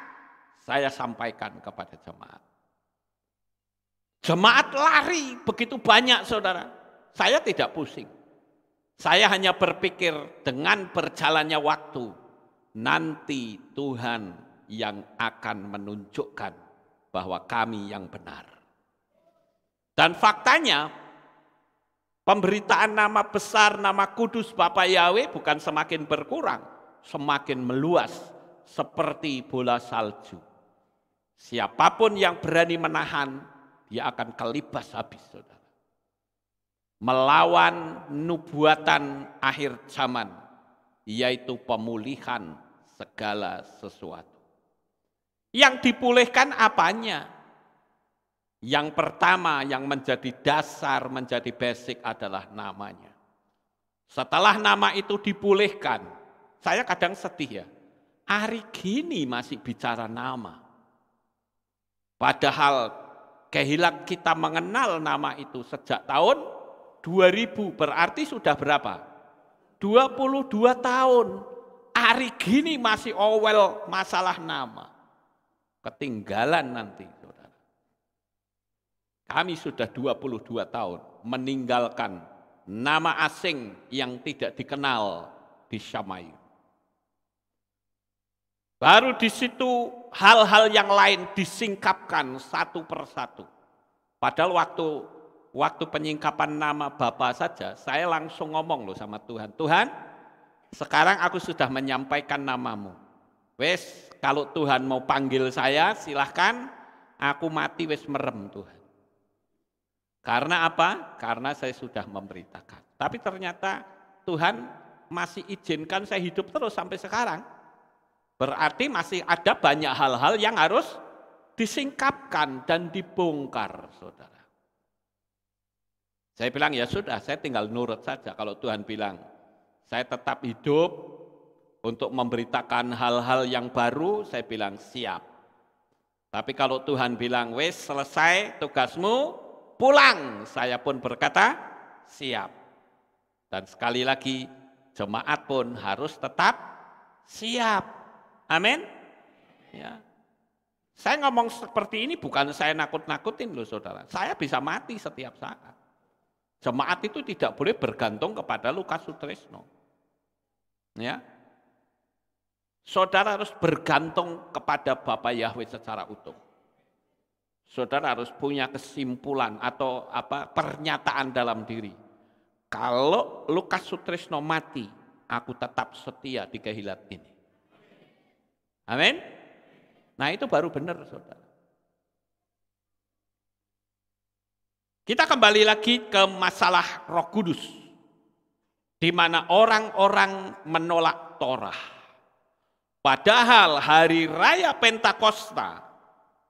saya sampaikan kepada jemaat. Jemaat lari begitu banyak, saudara. Saya tidak pusing. Saya hanya berpikir dengan berjalannya waktu, nanti Tuhan yang akan menunjukkan bahwa kami yang benar. Dan faktanya, pemberitaan nama besar, nama kudus Bapak Yahweh bukan semakin berkurang, semakin meluas seperti bola salju. Siapapun yang berani menahan, dia akan kelibas habis, saudara. Melawan nubuatan akhir zaman, yaitu pemulihan segala sesuatu. Yang dipulihkan apanya? Yang pertama yang menjadi dasar, menjadi basic adalah namanya. Setelah nama itu dipulihkan, saya kadang sedih ya, hari gini masih bicara nama. Padahal kehilangan kita mengenal nama itu sejak tahun 2000, berarti sudah berapa? 22 tahun. Hari gini masih Orwell masalah nama. Ketinggalan nanti, saudara. Kami sudah 22 tahun meninggalkan nama asing yang tidak dikenal di Syamayu. Baru di situ hal-hal yang lain disingkapkan satu persatu. Padahal waktu penyingkapan nama Bapa saja, saya langsung ngomong loh sama Tuhan. Tuhan, sekarang aku sudah menyampaikan namamu. Wes, kalau Tuhan mau panggil saya, silahkan. Aku mati wes merem Tuhan. Karena apa? Karena saya sudah memberitakan. Tapi ternyata Tuhan masih izinkan saya hidup terus sampai sekarang. Berarti masih ada banyak hal-hal yang harus disingkapkan dan dibongkar, saudara. Saya bilang ya sudah, saya tinggal nurut saja. Kalau Tuhan bilang, saya tetap hidup untuk memberitakan hal-hal yang baru, saya bilang siap. Tapi kalau Tuhan bilang, wes selesai tugasmu, pulang. Saya pun berkata, siap. Dan sekali lagi, jemaat pun harus tetap siap. Amin. Ya. Saya ngomong seperti ini bukan saya nakut-nakutin loh saudara. Saya bisa mati setiap saat. Jemaat itu tidak boleh bergantung kepada Lukas Sutrisno. Ya. Saudara harus bergantung kepada Bapa Yahweh secara utuh. Saudara harus punya kesimpulan atau pernyataan dalam diri. Kalau Lukas Sutrisno mati, aku tetap setia di kehilat ini. Amin. Nah itu baru benar saudara. Kita kembali lagi ke masalah Roh Kudus, di mana orang-orang menolak Torah. Padahal hari raya Pentakosta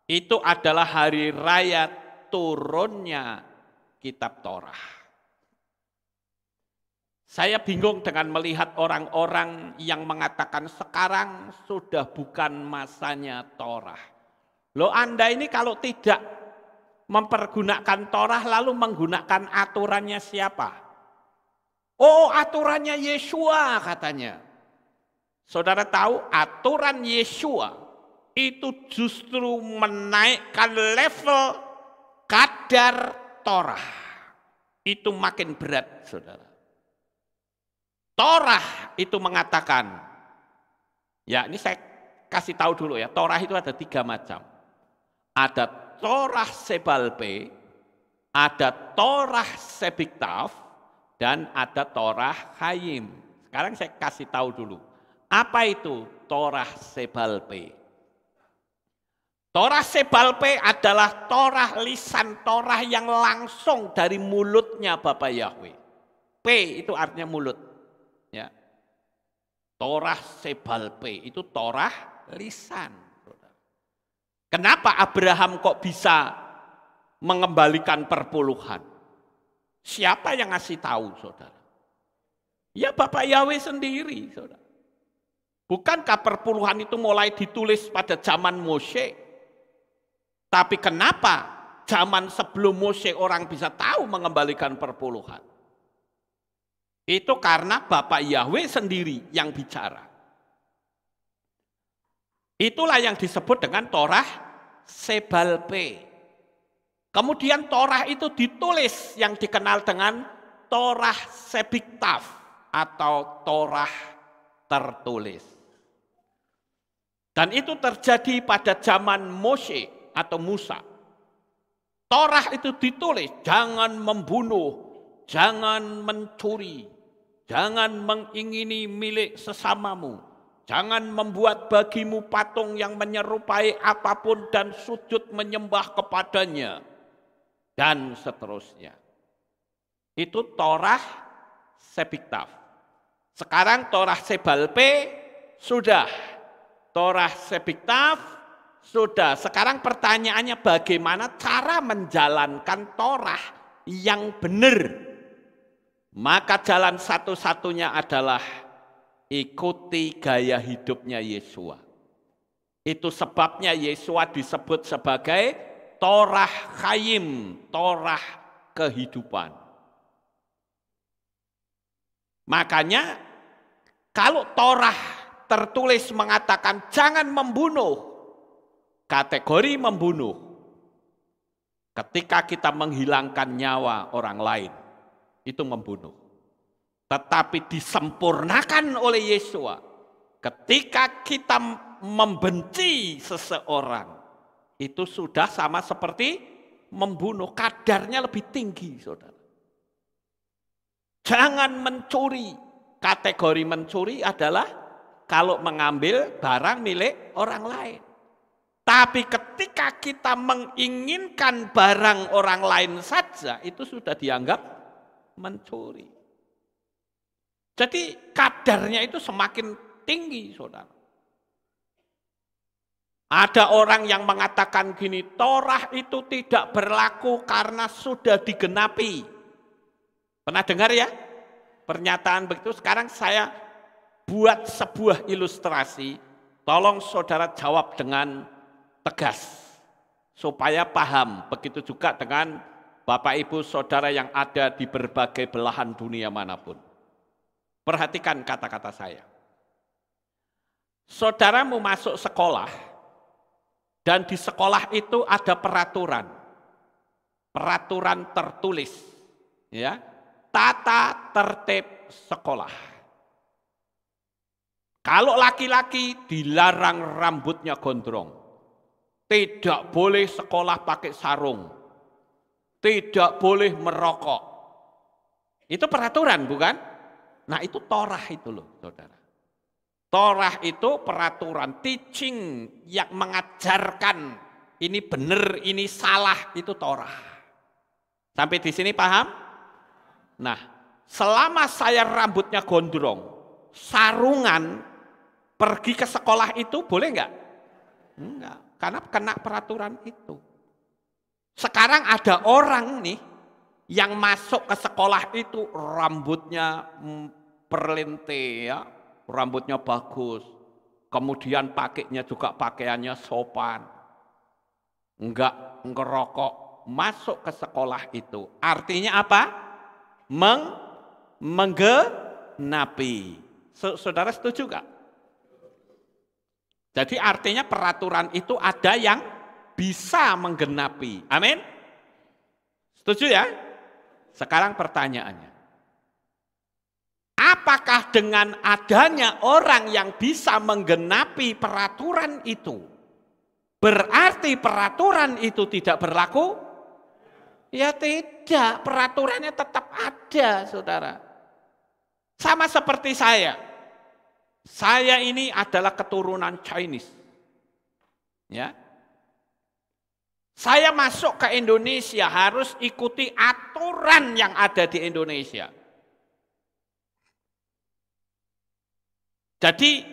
itu adalah hari raya turunnya kitab Torah. Saya bingung dengan melihat orang-orang yang mengatakan sekarang sudah bukan masanya Torah. Loh Anda ini kalau tidak mempergunakan Torah lalu menggunakan aturannya siapa? Oh aturannya Yesua katanya. Saudara tahu aturan Yesua itu justru menaikkan level kadar Torah. Itu makin berat saudara. Torah itu mengatakan, ya ini saya kasih tahu dulu ya, Torah itu ada 3 macam. Ada Torah Sebalpe, ada Torah Sebiktaf, dan ada Torah Hayim. Sekarang saya kasih tahu dulu. Apa itu Torah Sebalpe? Torah Sebalpe adalah Torah lisan Torah yang langsung dari mulutnya Bapa Yahweh. P itu artinya mulut. Ya. Torah Sebalpe itu Torah lisan. Kenapa Abraham kok bisa mengembalikan perpuluhan? Siapa yang ngasih tahu, saudara? Ya Bapak Yahweh sendiri, saudara. Bukankah perpuluhan itu mulai ditulis pada zaman Mose? Tapi kenapa zaman sebelum Mose orang bisa tahu mengembalikan perpuluhan? Itu karena Bapak Yahweh sendiri yang bicara. Itulah yang disebut dengan Torah Sebalpe. Kemudian Torah itu ditulis yang dikenal dengan Torah Sebiktaf atau Torah tertulis. Dan itu terjadi pada zaman Mose atau Musa. Torah itu ditulis, jangan membunuh, jangan mencuri, jangan mengingini milik sesamamu, jangan membuat bagimu patung yang menyerupai apapun dan sujud menyembah kepadanya, dan seterusnya. Itu Torah Sebiktaf. Sekarang Torah Sebalpe sudah, Torah Sebiktaf sudah. Sekarang pertanyaannya bagaimana cara menjalankan Torah yang benar? Maka jalan satu-satunya adalah ikuti gaya hidupnya Yesua. Itu sebabnya Yesua disebut sebagai Torah Hayim, Torah kehidupan. Makanya kalau Torah tertulis mengatakan jangan membunuh, kategori membunuh. Ketika kita menghilangkan nyawa orang lain, itu membunuh. Tetapi disempurnakan oleh Yesua. Ketika kita membenci seseorang, itu sudah sama seperti membunuh. Kadarnya lebih tinggi, saudara. Jangan mencuri. Kategori mencuri adalah kalau mengambil barang milik orang lain. Tapi ketika kita menginginkan barang orang lain saja, itu sudah dianggap mencuri. Jadi kadarnya itu semakin tinggi, saudara. Ada orang yang mengatakan gini, Torah itu tidak berlaku karena sudah digenapi. Pernah dengar ya pernyataan begitu? Sekarang saya buat sebuah ilustrasi, tolong saudara jawab dengan tegas supaya paham. Begitu juga dengan Bapak Ibu Saudara yang ada di berbagai belahan dunia manapun. Perhatikan kata-kata saya. Saudara mau masuk sekolah dan di sekolah itu ada peraturan. Peraturan tertulis, ya. Tata tertib sekolah. Kalau laki-laki dilarang rambutnya gondrong. Tidak boleh sekolah pakai sarung. Tidak boleh merokok. Itu peraturan, bukan? Nah, itu Torah itu loh, saudara. Torah itu peraturan, teaching yang mengajarkan ini benar, ini salah, itu Torah. Sampai di sini paham? Nah, selama saya rambutnya gondrong, sarungan, pergi ke sekolah itu boleh enggak? Enggak, karena kena peraturan itu. Sekarang ada orang nih yang masuk ke sekolah itu rambutnya perlente ya, rambutnya bagus. Kemudian pakainya juga pakaiannya sopan. Enggak ngerokok, masuk ke sekolah itu. Artinya apa? Menggenapi. Saudara setuju enggak? Jadi artinya peraturan itu ada yang bisa menggenapi. Amin? Setuju ya? Sekarang pertanyaannya. Apakah dengan adanya orang yang bisa menggenapi peraturan itu, berarti peraturan itu tidak berlaku? Ya tidak, peraturannya tetap ada, saudara. Sama seperti saya. Saya ini adalah keturunan Chinese. Ya. Saya masuk ke Indonesia harus ikuti aturan yang ada di Indonesia. Jadi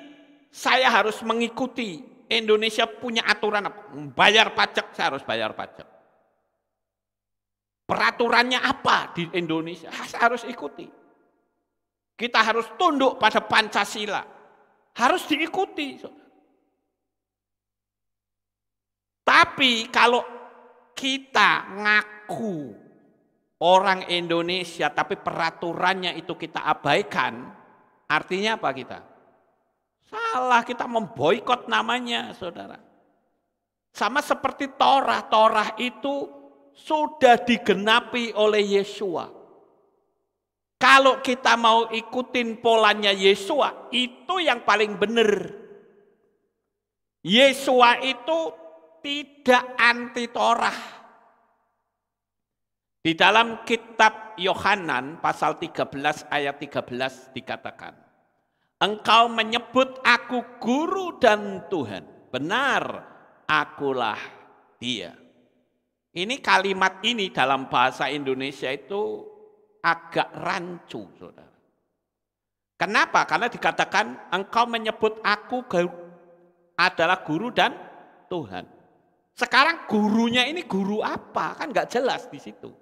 saya harus mengikuti, Indonesia punya aturan, bayar pajak, saya harus bayar pajak. Peraturannya apa di Indonesia? Saya harus ikuti. Kita harus tunduk pada Pancasila. Harus diikuti. Tapi kalau kita ngaku orang Indonesia tapi peraturannya itu kita abaikan, artinya apa kita? Salah, kita memboikot namanya, saudara. Sama seperti Torah. Torah itu sudah digenapi oleh Yesua. Kalau kita mau ikutin polanya Yesua, itu yang paling benar. Yesua itu tidak anti Torah. Di dalam kitab Yohanan pasal 13 ayat 13 dikatakan, engkau menyebut aku guru dan Tuhan. Benar, akulah dia. Ini kalimat ini dalam bahasa Indonesia itu agak rancu, saudara. Kenapa? Karena dikatakan engkau menyebut aku adalah guru dan Tuhan. Sekarang gurunya ini guru apa? Kan nggak jelas di situ.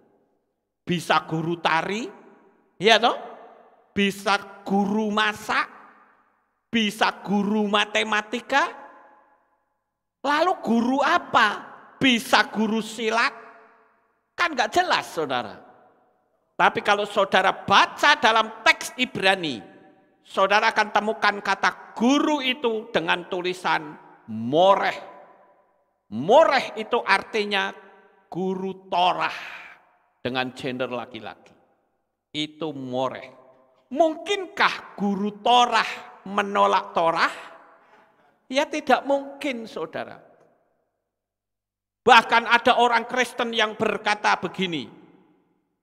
Bisa guru tari, ya toh? Bisa guru masak, bisa guru matematika, lalu guru apa? Bisa guru silat, kan nggak jelas, saudara. Tapi kalau saudara baca dalam teks Ibrani, saudara akan temukan kata guru itu dengan tulisan moreh. Moreh itu artinya guru Torah dengan gender laki-laki. Itu moreh. Mungkinkah guru Torah menolak Torah? Ya tidak mungkin, saudara. Bahkan ada orang Kristen yang berkata begini,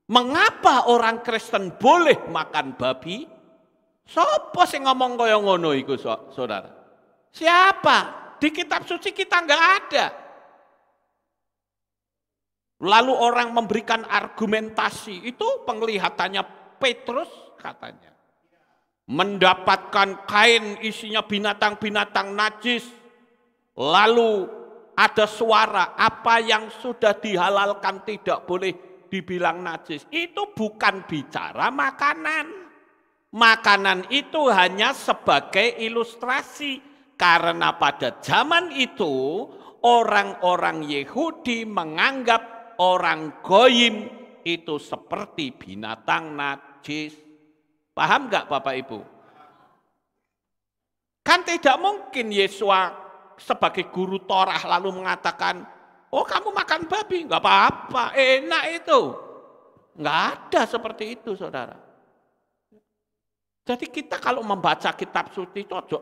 mengapa orang Kristen boleh makan babi? Sopo sing ngomong kaya ngono iku, saudara? Siapa? Di kitab suci kita enggak ada. Lalu orang memberikan argumentasi, itu penglihatannya Petrus katanya. Mendapatkan kain isinya binatang-binatang najis. Lalu ada suara, apa yang sudah dihalalkan tidak boleh dibilang najis. Itu bukan bicara makanan. Makanan itu hanya sebagai ilustrasi. Karena pada zaman itu orang-orang Yahudi menganggap orang goyim itu seperti binatang najis. Paham nggak Bapak Ibu? Kan tidak mungkin Yesua sebagai guru Torah lalu mengatakan, oh kamu makan babi, nggak apa-apa, enak itu. Nggak ada seperti itu saudara. Jadi kita kalau membaca kitab suci itu ojo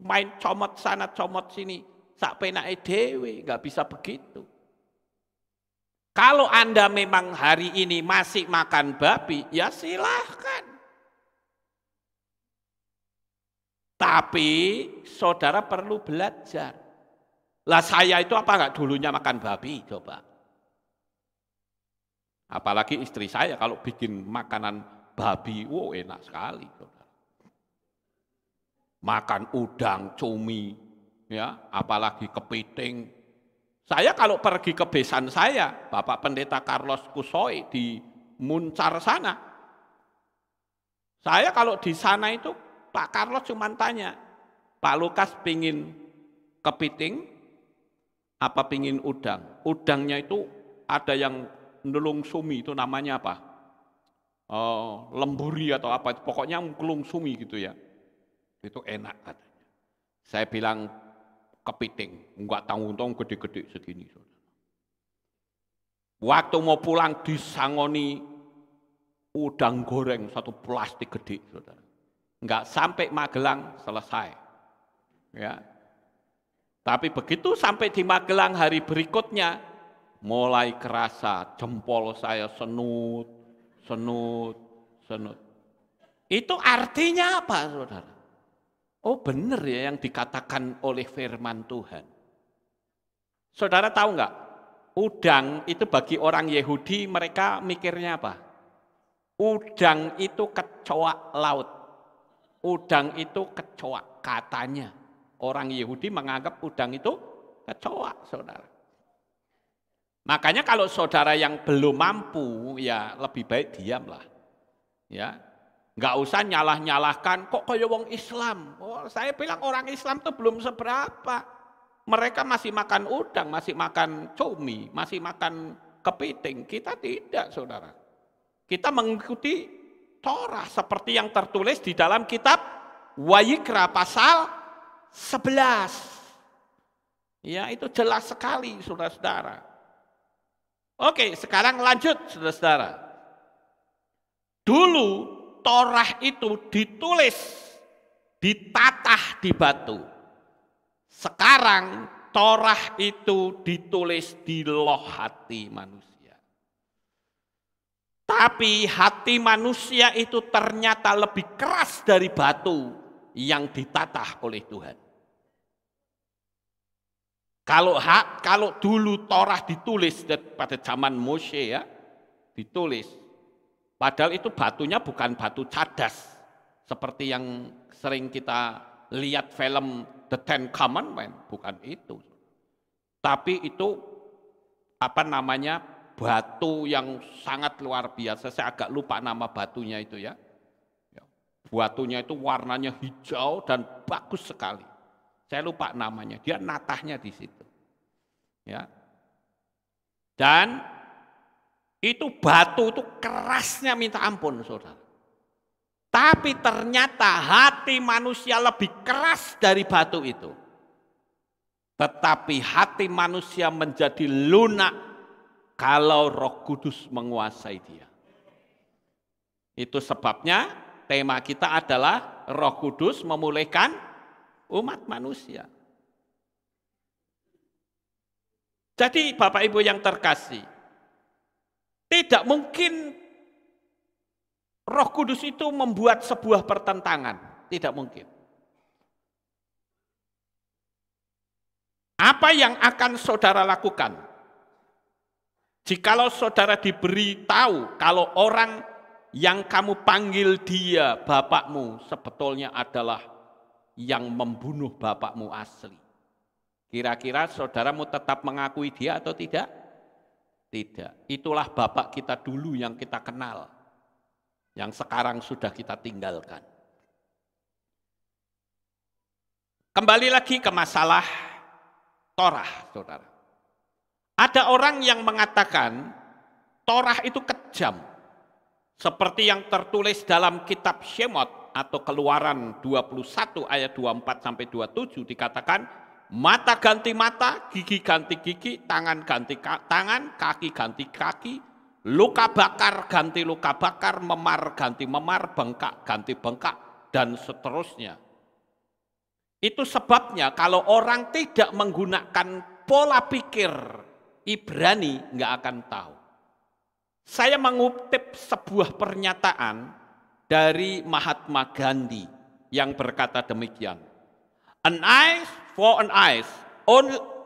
main comot sana comot sini, sak penake dhewe, nggak bisa begitu. Kalau Anda memang hari ini masih makan babi, ya silahkan. Tapi saudara perlu belajar. Lah saya itu apa enggak dulunya makan babi coba. Apalagi istri saya kalau bikin makanan babi, wow enak sekali saudara. Makan udang, cumi, ya, apalagi kepiting. Saya kalau pergi ke besan saya, Bapak Pendeta Carlos Kusoi di Muncar sana. Saya kalau di sana itu Pak Carlos cuma tanya, Pak Lukas pingin kepiting, apa pingin udang? Udangnya itu ada yang nulung sumi, itu namanya apa? Lemburi atau apa, pokoknya ngelung sumi gitu ya. Itu enak katanya. Saya bilang kepiting, enggak tanggung-tanggung gede-gede segini. Waktu mau pulang disangoni udang goreng satu plastik gede, saudara. Enggak sampai Magelang selesai. Ya. Tapi begitu sampai di Magelang hari berikutnya, mulai kerasa jempol saya senut. Itu artinya apa, saudara? Oh benar ya yang dikatakan oleh firman Tuhan. Saudara tahu enggak? Udang itu bagi orang Yahudi mereka mikirnya apa? Udang itu kecoa laut. Udang itu kecoa katanya. Orang Yahudi menganggap udang itu kecoa, saudara. Makanya kalau saudara yang belum mampu, ya lebih baik diamlah. Ya, nggak usah nyalah-nyalahkan, kok kayak wong Islam. Oh, saya bilang orang Islam tuh belum seberapa. Mereka masih makan udang, masih makan cumi, masih makan kepiting. Kita tidak, saudara. Kita mengikuti Torah seperti yang tertulis di dalam kitab Wayikra pasal 11. Ya, itu jelas sekali, saudara-saudara. Oke, sekarang lanjut, saudara-saudara. Dulu Torah itu ditulis, ditatah di batu. Sekarang Torah itu ditulis di loh hati manusia. Tapi hati manusia itu ternyata lebih keras dari batu yang ditatah oleh Tuhan. Kalau dulu Torah ditulis pada zaman Moshe ya, ditulis. Padahal itu batunya bukan batu cadas seperti yang sering kita lihat film The Ten Commandments, bukan itu. Tapi itu batu yang sangat luar biasa. Saya agak lupa nama batunya itu ya. Batunya itu warnanya hijau dan bagus sekali. Saya lupa namanya, dia natahnya di situ. Ya. Dan itu batu itu kerasnya minta ampun, saudara. Tapi ternyata hati manusia lebih keras dari batu itu. Tetapi hati manusia menjadi lunak kalau Roh Kudus menguasai dia. Itu sebabnya tema kita adalah Roh Kudus memulihkan umat manusia. Jadi Bapak Ibu yang terkasih, tidak mungkin Roh Kudus itu membuat sebuah pertentangan, tidak mungkin. Apa yang akan saudara lakukan? Jikalau saudara diberi tahu kalau orang yang kamu panggil dia bapakmu sebetulnya adalah yang membunuh bapakmu asli. Kira-kira saudara mau tetap mengakui dia atau tidak? Tidak. Itulah Bapak kita dulu yang kita kenal. Yang sekarang sudah kita tinggalkan. Kembali lagi ke masalah Torah, saudara. Ada orang yang mengatakan Torah itu kejam. Seperti yang tertulis dalam kitab Shemot atau Keluaran 21 ayat 24 sampai 27 dikatakan, mata ganti mata, gigi ganti gigi, tangan ganti tangan, kaki ganti kaki, luka bakar ganti luka bakar, memar ganti memar, bengkak ganti bengkak, dan seterusnya. Itu sebabnya kalau orang tidak menggunakan pola pikir Ibrani, nggak akan tahu. Saya mengutip sebuah pernyataan dari Mahatma Gandhi yang berkata demikian. An eye for an eye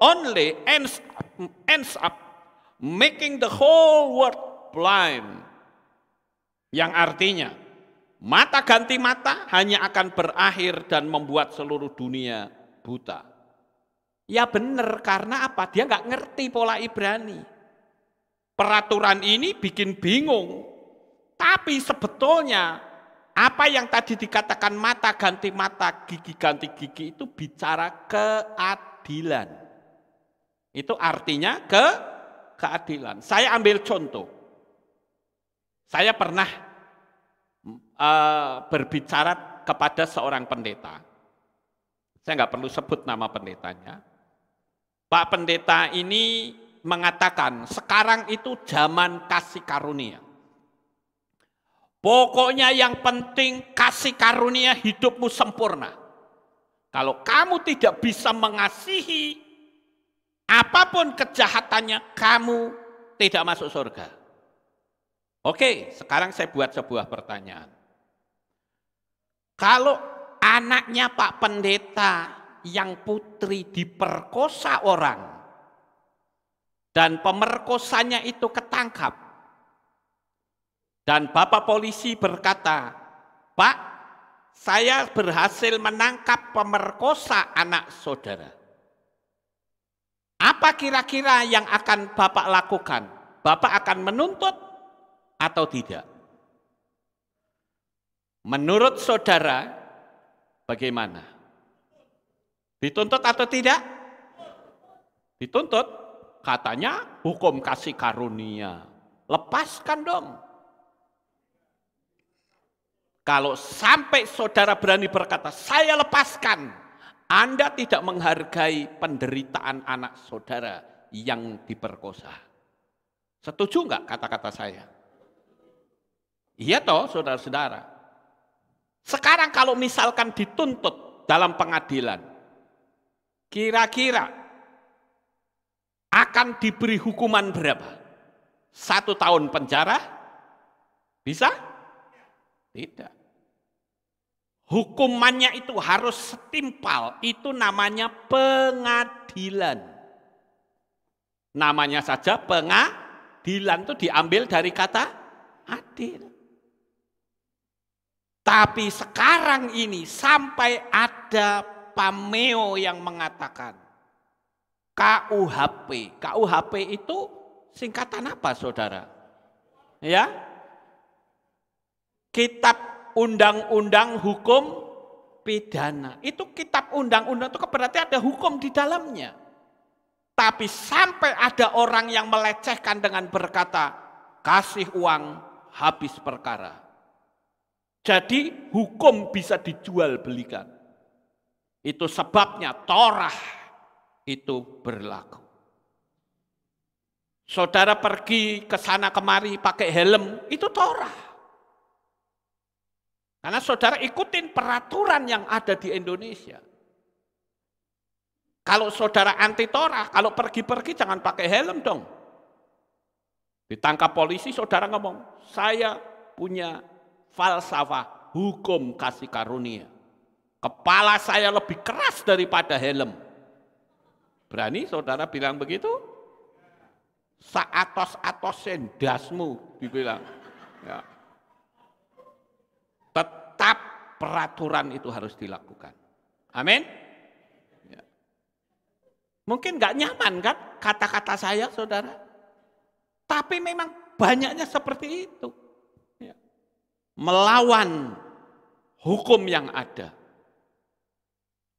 only ends up making the whole world blind. Yang artinya, mata ganti mata hanya akan berakhir dan membuat seluruh dunia buta. Ya benar, karena apa? Dia nggak ngerti pola Ibrani. Peraturan ini bikin bingung. Tapi sebetulnya apa yang tadi dikatakan mata ganti mata, gigi ganti gigi itu bicara keadilan. Itu artinya keadilan. Saya ambil contoh. Saya pernah berbicara kepada seorang pendeta. Saya nggak perlu sebut nama pendetanya. Pak pendeta ini mengatakan sekarang itu zaman kasih karunia. Pokoknya yang penting kasih karunia, hidupmu sempurna. Kalau kamu tidak bisa mengasihi, apapun kejahatannya, kamu tidak masuk surga. Oke, sekarang saya buat sebuah pertanyaan. Kalau anaknya Pak Pendeta yang putri diperkosa orang, dan pemerkosanya itu ketangkap, dan Bapak polisi berkata, Pak, saya berhasil menangkap pemerkosa anak saudara. Apa kira-kira yang akan Bapak lakukan? Bapak akan menuntut atau tidak? Menurut saudara, bagaimana? Dituntut atau tidak? Dituntut. Katanya hukum kasih karunia. Lepaskan dong. Kalau sampai saudara berani berkata, saya lepaskan, Anda tidak menghargai penderitaan anak saudara yang diperkosa. Setuju enggak kata-kata saya? Iya toh saudara-saudara. Sekarang kalau misalkan dituntut dalam pengadilan, kira-kira akan diberi hukuman berapa? 1 tahun penjara? Bisa? Tidak. Hukumannya itu harus setimpal, itu namanya pengadilan. Namanya saja pengadilan, itu diambil dari kata adil. Tapi sekarang ini sampai ada pameo yang mengatakan KUHP. KUHP itu singkatan apa saudara? Ya, Kitab Undang-Undang Hukum Pidana. Itu kitab undang-undang itu berarti ada hukum di dalamnya. Tapi sampai ada orang yang melecehkan dengan berkata, kasih uang habis perkara. Jadi hukum bisa dijual belikan. Itu sebabnya Torah itu berlaku. Saudara pergi ke sana kemari pakai helm, itu Torah. Karena saudara ikutin peraturan yang ada di Indonesia. Kalau saudara anti Torah, kalau pergi-pergi jangan pakai helm dong. Ditangkap polisi, saudara ngomong, saya punya falsafah hukum kasih karunia. Kepala saya lebih keras daripada helm. Berani saudara bilang begitu? Saatos-atosen dasmu, dibilang. Ya. Tetap peraturan itu harus dilakukan. Amin. Ya. Mungkin nggak nyaman kan kata-kata saya, saudara? Tapi memang banyaknya seperti itu. Ya. Melawan hukum yang ada.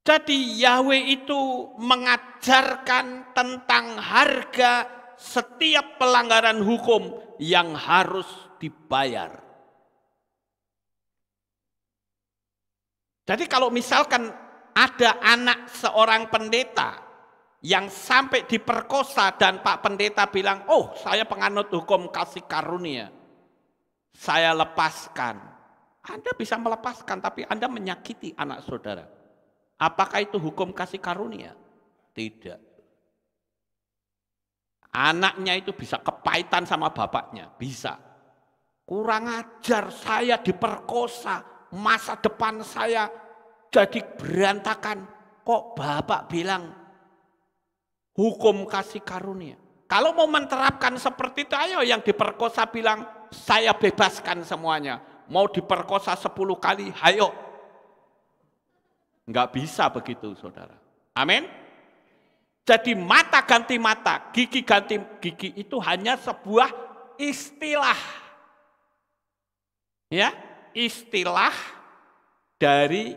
Jadi Yahweh itu mengajarkan tentang harga setiap pelanggaran hukum yang harus dibayar. Jadi kalau misalkan ada anak seorang pendeta yang sampai diperkosa dan Pak Pendeta bilang, oh saya penganut hukum kasih karunia, saya lepaskan. Anda bisa melepaskan, tapi Anda menyakiti anak saudara. Apakah itu hukum kasih karunia? Tidak. Anaknya itu bisa kepahitan sama bapaknya, bisa. Kurang ajar, saya diperkosa, masa depan saya jadi berantakan. Kok bapak bilang hukum kasih karunia? Kalau mau menerapkan seperti itu, ayo yang diperkosa bilang, saya bebaskan semuanya. Mau diperkosa 10 kali, ayo. Enggak bisa begitu, saudara. Amin. Jadi mata ganti mata, gigi ganti gigi itu hanya sebuah istilah. Ya, istilah dari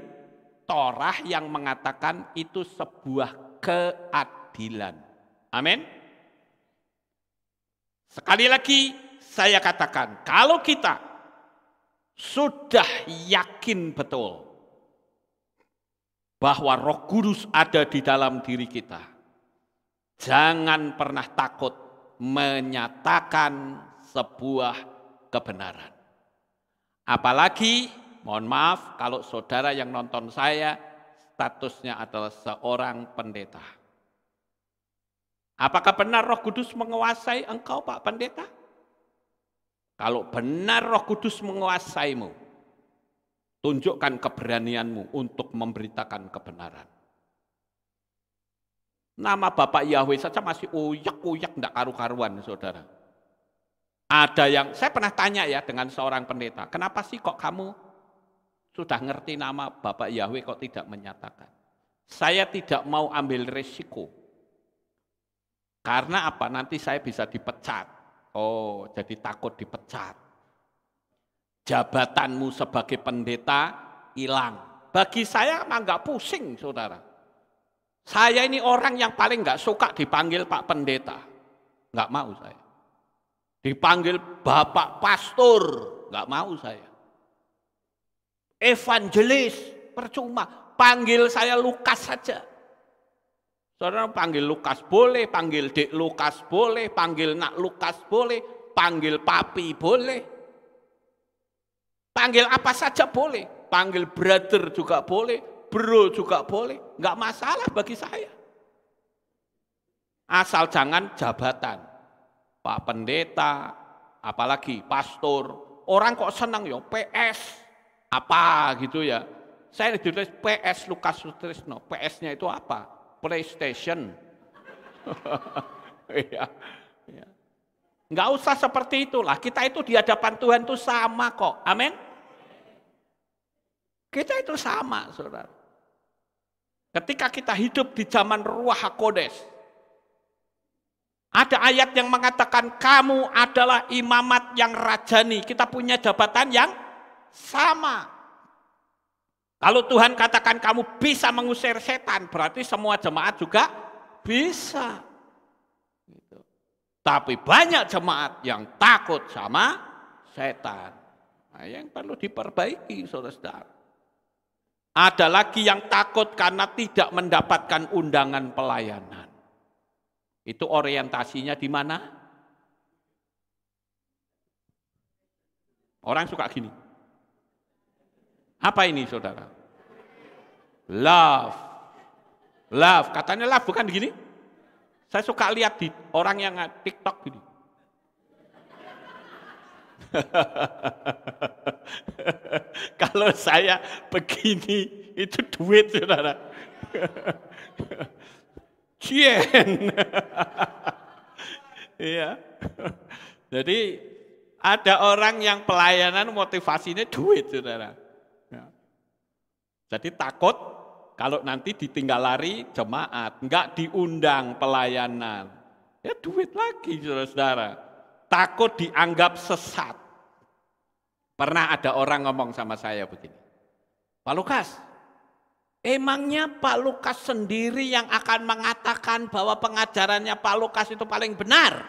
Torah yang mengatakan itu sebuah keadilan. Amin. Sekali lagi saya katakan, kalau kita sudah yakin betul bahwa Roh Kudus ada di dalam diri kita, jangan pernah takut menyatakan sebuah kebenaran. Apalagi, mohon maaf kalau saudara yang nonton saya statusnya adalah seorang pendeta. Apakah benar Roh Kudus menguasai engkau, Pak Pendeta? Kalau benar Roh Kudus menguasaimu, tunjukkan keberanianmu untuk memberitakan kebenaran. Nama Bapak Yahweh saja masih uyak-uyak, tidak karu-karuan, saudara. Ada yang, saya pernah tanya ya dengan seorang pendeta, kenapa sih kok kamu sudah ngerti nama Bapak Yahweh kok tidak menyatakan? Saya tidak mau ambil resiko. Karena apa? Nanti saya bisa dipecat. Oh, jadi takut dipecat. Jabatanmu sebagai pendeta hilang. Bagi saya mah nggak pusing, saudara. Saya ini orang yang paling nggak suka dipanggil Pak Pendeta. Nggak mau saya. Dipanggil Bapak Pastor, nggak mau saya. Evangelis, percuma. Panggil saya Lukas saja. Saudara panggil Lukas boleh, panggil Dek Lukas boleh, panggil Nak Lukas boleh, panggil Papi boleh. Panggil apa saja boleh, panggil brother juga boleh, bro juga boleh, enggak masalah bagi saya. Asal jangan jabatan. Pak Pendeta, apalagi pastor, orang kok senang ya PS, apa gitu ya. Saya ditulis PS Lukas Sutrisno, PS-nya itu apa? PlayStation. Iya. Enggak usah seperti itulah. Kita itu di hadapan Tuhan itu sama kok. Amin. Kita itu sama, saudara. Ketika kita hidup di zaman Ruach HaKodes, ada ayat yang mengatakan kamu adalah imamat yang rajani. Kita punya jabatan yang sama. Kalau Tuhan katakan kamu bisa mengusir setan, berarti semua jemaat juga bisa. Gitu. Tapi banyak jemaat yang takut sama setan. Nah, yang perlu diperbaiki, saudara-saudara. Ada lagi yang takut karena tidak mendapatkan undangan pelayanan. Itu orientasinya di mana? Orang suka gini. Apa ini, saudara? Love. Love, katanya love, bukan begini? Saya suka lihat di orang yang TikTok gini. Kalau saya begini, itu duit, saudara. Cien. Iya. Jadi ada orang yang pelayanan motivasinya duit, saudara. Jadi takut kalau nanti ditinggal lari jemaat, enggak diundang pelayanan. Ya duit lagi, saudara-saudara. takut dianggap sesat. Pernah ada orang ngomong sama saya begini, Pak Lukas, emangnya Pak Lukas sendiri yang akan mengatakan bahwa pengajarannya Pak Lukas itu paling benar?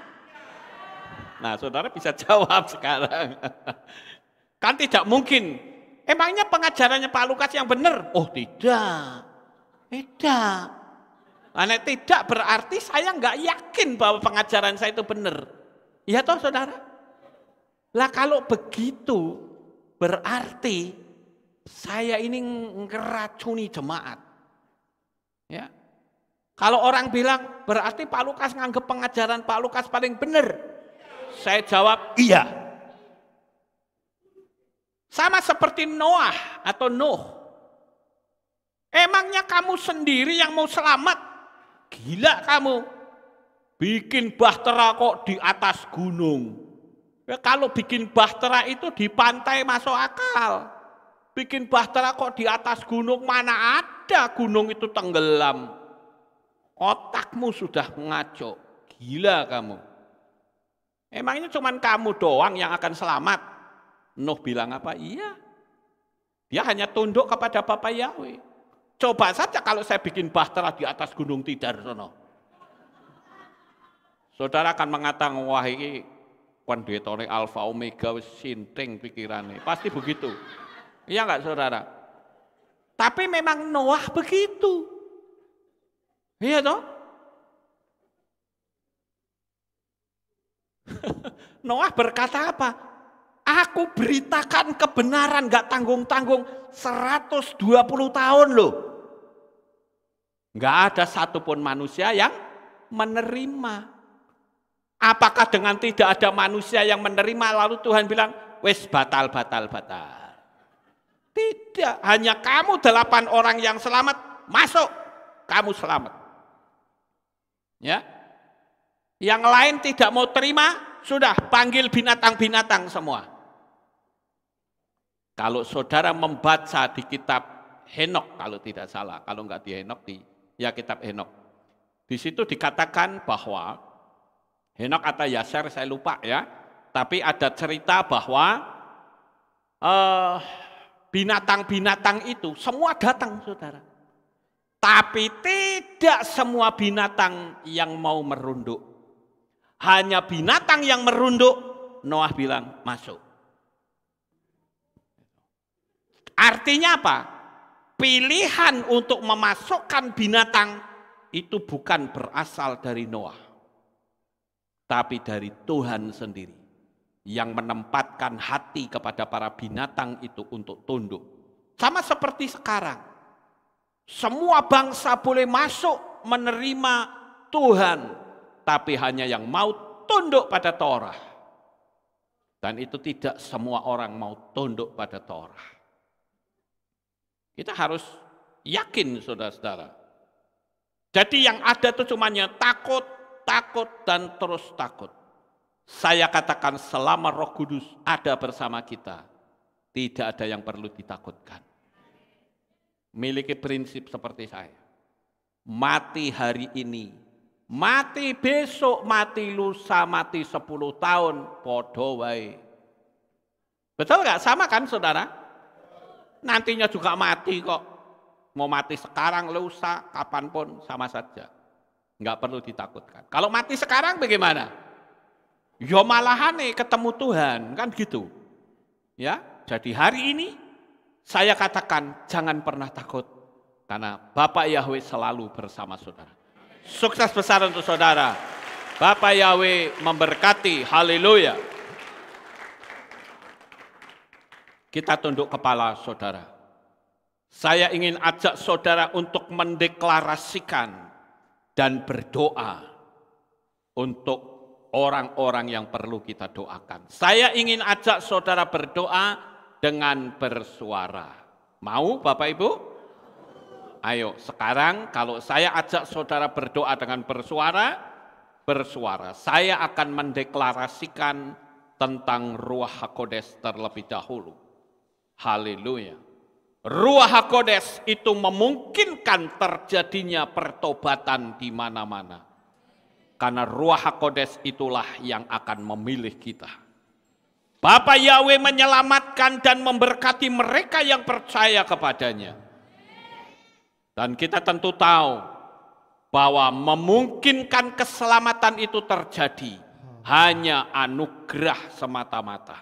Nah, saudara bisa jawab sekarang. Kan tidak mungkin. Emangnya pengajarannya Pak Lukas yang benar? Oh tidak. Tidak. Karena tidak berarti saya nggak yakin bahwa pengajaran saya itu benar. Iya toh saudara? Lah kalau begitu berarti saya ini ngeracuni jemaat. Ya. Kalau orang bilang berarti Pak Lukas nganggep pengajaran Pak Lukas paling benar. Saya jawab iya. Sama seperti Noah atau Nuh. Emangnya kamu sendiri yang mau selamat? Gila kamu. Bikin bahtera kok di atas gunung. Ya, kalau bikin bahtera itu di pantai masuk akal. Bikin bahtera kok di atas gunung, mana ada gunung itu tenggelam. Otakmu sudah ngaco. Gila kamu. Emangnya cuman kamu doang yang akan selamat? Nuh bilang apa? Iya. Dia hanya tunduk kepada Bapak Yahweh. Coba saja kalau saya bikin bahtera di atas gunung Tidar sono. Saudara akan mengatakan, wah ini pendetone Alfa Omega wis sinting pikirannya. Pasti begitu. Iya enggak saudara? Tapi memang Noah begitu. Iya toh? Noah berkata apa? Aku beritakan kebenaran gak tanggung-tanggung 120 tahun loh. Gak ada satupun manusia yang menerima. Apakah dengan tidak ada manusia yang menerima lalu Tuhan bilang, wes batal. Tidak, hanya kamu 8 orang yang selamat, masuk, kamu selamat. Ya, yang lain tidak mau terima, sudah panggil binatang-binatang semua. Kalau saudara membaca di kitab Henok, kalau tidak salah, kalau enggak di Henok, ya kitab Henok. Di situ dikatakan bahwa Henok atau Yaser saya lupa ya, tapi ada cerita bahwa binatang-binatang itu semua datang saudara. Tapi tidak semua binatang yang mau merunduk. Hanya binatang yang merunduk, Noah bilang masuk. Artinya apa? Pilihan untuk memasukkan binatang itu bukan berasal dari Noah. Tapi dari Tuhan sendiri. Yang menempatkan hati kepada para binatang itu untuk tunduk. Sama seperti sekarang. Semua bangsa boleh masuk menerima Tuhan. Tapi hanya yang mau tunduk pada Torah. Dan itu tidak semua orang mau tunduk pada Torah. Kita harus yakin saudara-saudara. Jadi yang ada itu cumanya takut, dan terus takut. Saya katakan selama Roh Kudus ada bersama kita, tidak ada yang perlu ditakutkan. Miliki prinsip seperti saya. Mati hari ini, mati besok, mati lusa, mati 10 tahun, podo wae. Betul nggak? Sama kan saudara? Nantinya juga mati kok. Mau mati sekarang, lusa, kapanpun sama saja. Nggak perlu ditakutkan. Kalau mati sekarang bagaimana? Ya malahan nih ketemu Tuhan, kan gitu. Ya, jadi hari ini saya katakan jangan pernah takut. Karena Bapak Yahweh selalu bersama saudara. Sukses besar untuk saudara. Bapak Yahweh memberkati, haleluya. Kita tunduk kepala saudara. Saya ingin ajak saudara untuk mendeklarasikan dan berdoa untuk orang-orang yang perlu kita doakan. Saya ingin ajak saudara berdoa dengan bersuara. Mau Bapak Ibu? Ayo sekarang kalau saya ajak saudara berdoa dengan bersuara, saya akan mendeklarasikan tentang Ruach HaKodes terlebih dahulu. Haleluya. Ruach HaKodes itu memungkinkan terjadinya pertobatan di mana-mana. Karena Ruach HaKodes itulah yang akan memilih kita. Bapa Yahweh menyelamatkan dan memberkati mereka yang percaya kepadanya. Dan kita tentu tahu bahwa memungkinkan keselamatan itu terjadi hanya anugerah semata-mata.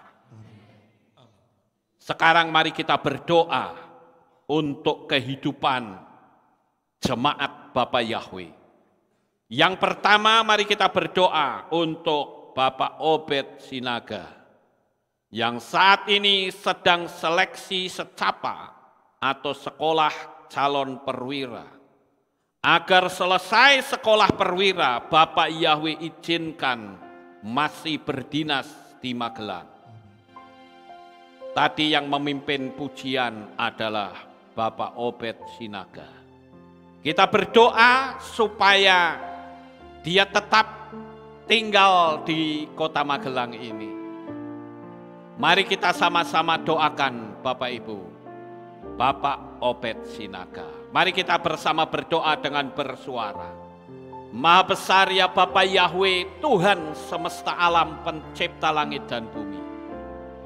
Sekarang mari kita berdoa untuk kehidupan jemaat Bapa Yahweh. Yang pertama, mari kita berdoa untuk Bapak Obed Sinaga yang saat ini sedang seleksi secapa atau sekolah calon perwira. Agar selesai sekolah perwira, Bapak Yahweh izinkan masih berdinas di Magelang. Tadi yang memimpin pujian adalah Bapak Obed Sinaga. Kita berdoa supaya dia tetap tinggal di kota Magelang ini. Mari kita sama-sama doakan Bapak Ibu, Bapak Obed Sinaga. Mari kita bersama berdoa dengan bersuara. Maha besar ya Bapak Yahweh, Tuhan semesta alam pencipta langit dan bumi.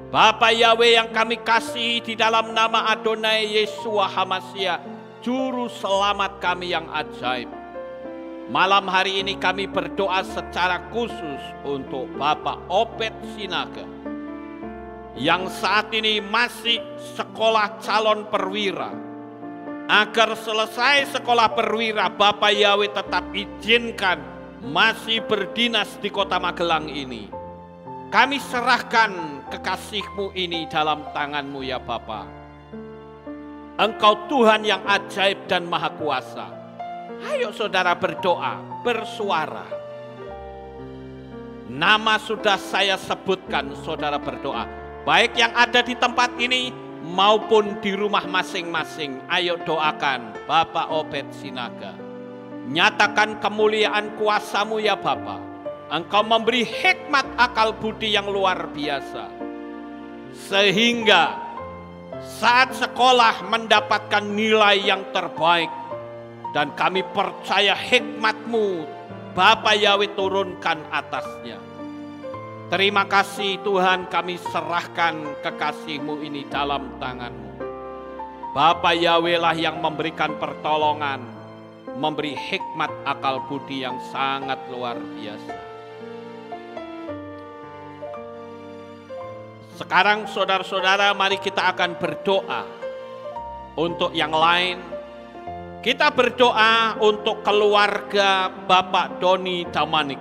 Bapak Yahweh yang kami kasih di dalam nama Adonai Yeshua HaMashiach, Juru Selamat kami yang ajaib. Malam hari ini kami berdoa secara khusus untuk Bapak Obed Sinaga yang saat ini masih sekolah calon perwira. Agar selesai sekolah perwira, Bapak Yahweh tetap izinkan masih berdinas di kota Magelang ini. Kami serahkan kekasih-Mu ini dalam tangan-Mu ya Bapa. Engkau Tuhan yang ajaib dan maha kuasa. Ayo saudara berdoa, bersuara. Nama sudah saya sebutkan, saudara berdoa. Baik yang ada di tempat ini maupun di rumah masing-masing. Ayo doakan Bapak Obed Sinaga. Nyatakan kemuliaan kuasa-Mu ya Bapa. Engkau memberi hikmat akal budi yang luar biasa. Sehingga saat sekolah mendapatkan nilai yang terbaik. Dan kami percaya hikmat-Mu, Bapa Yahweh turunkan atasnya. Terima kasih Tuhan, kami serahkan kekasih-Mu ini dalam tangan-Mu. Bapa Yahweh lah yang memberikan pertolongan, memberi hikmat akal budi yang sangat luar biasa. Sekarang saudara-saudara, mari kita akan berdoa untuk yang lain. Kita berdoa untuk keluarga Bapak Doni Damanik.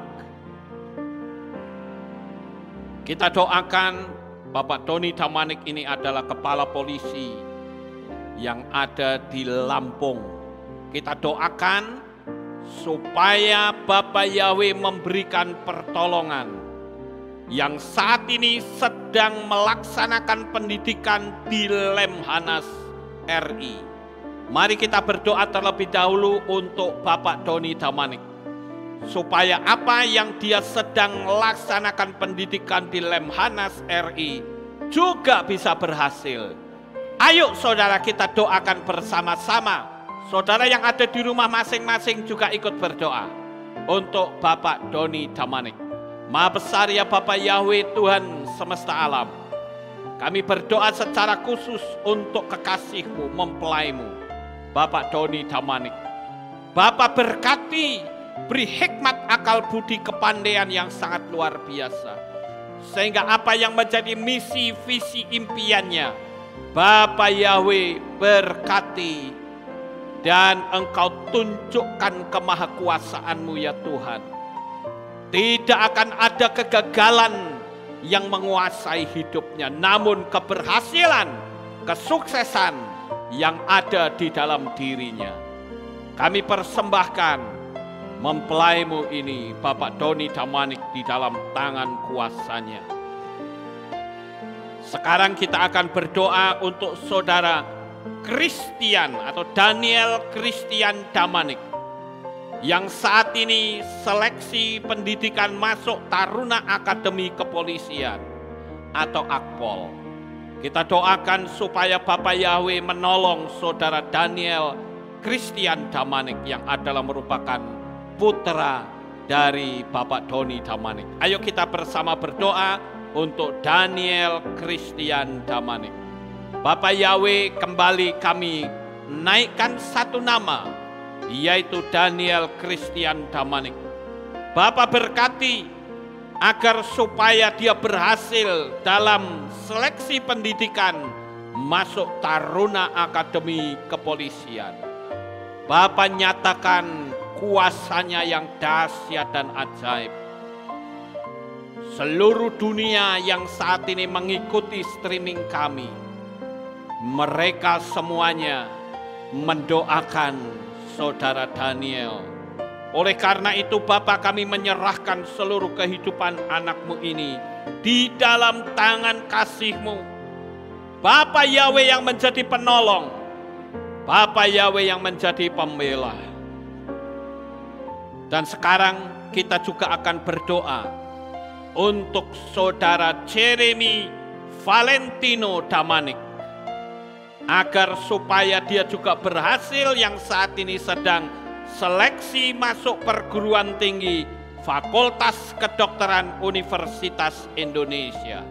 Kita doakan Bapak Doni Damanik ini adalah kepala polisi yang ada di Lampung. Kita doakan supaya Bapak Yahweh memberikan pertolongan yang saat ini sedang melaksanakan pendidikan di Lemhanas RI. Mari kita berdoa terlebih dahulu untuk Bapak Doni Damanik. Supaya apa yang dia sedang melaksanakan pendidikan di Lemhanas RI juga bisa berhasil. Ayo saudara kita doakan bersama-sama. Saudara yang ada di rumah masing-masing juga ikut berdoa untuk Bapak Doni Damanik. Maha besar ya Bapak Yahweh Tuhan semesta alam. Kami berdoa secara khusus untuk kekasih-Mu, mempelai-Mu, Bapak Doni Damanik. Bapak berkati, beri hikmat akal budi kepandaian yang sangat luar biasa. Sehingga apa yang menjadi misi, visi, impiannya, Bapak Yahweh berkati. Dan Engkau tunjukkan kemahakuasaan-Mu ya Tuhan. Tidak akan ada kegagalan yang menguasai hidupnya. Namun keberhasilan, kesuksesan yang ada di dalam dirinya. Kami persembahkan mempelai-Mu ini, Bapak Doni Damanik, di dalam tangan kuasanya. Sekarang kita akan berdoa untuk saudara Christian atau Daniel Christian Damanik yang saat ini seleksi pendidikan masuk Taruna Akademi Kepolisian atau Akpol. Kita doakan supaya Bapak Yahweh menolong saudara Daniel Christian Damanik yang adalah merupakan putra dari Bapak Doni Damanik. Ayo kita bersama berdoa untuk Daniel Christian Damanik. Bapak Yahweh, kembali kami naikkan satu nama, yaitu Daniel Christian Damanik. Bapak berkati agar supaya dia berhasil dalam seleksi pendidikan masuk Taruna Akademi Kepolisian. Bapak nyatakan kuasanya yang dahsyat dan ajaib. Seluruh dunia yang saat ini mengikuti streaming kami, mereka semuanya mendoakan saudara Daniel. Oleh karena itu Bapa, kami menyerahkan seluruh kehidupan anakmu ini di dalam tangan kasih-Mu. Bapa Yahweh yang menjadi penolong, Bapa Yahweh yang menjadi pembela. Dan sekarang kita juga akan berdoa untuk saudara Jeremy Valentino Damanik, agar supaya dia juga berhasil yang saat ini sedang seleksi masuk perguruan tinggi Fakultas Kedokteran Universitas Indonesia.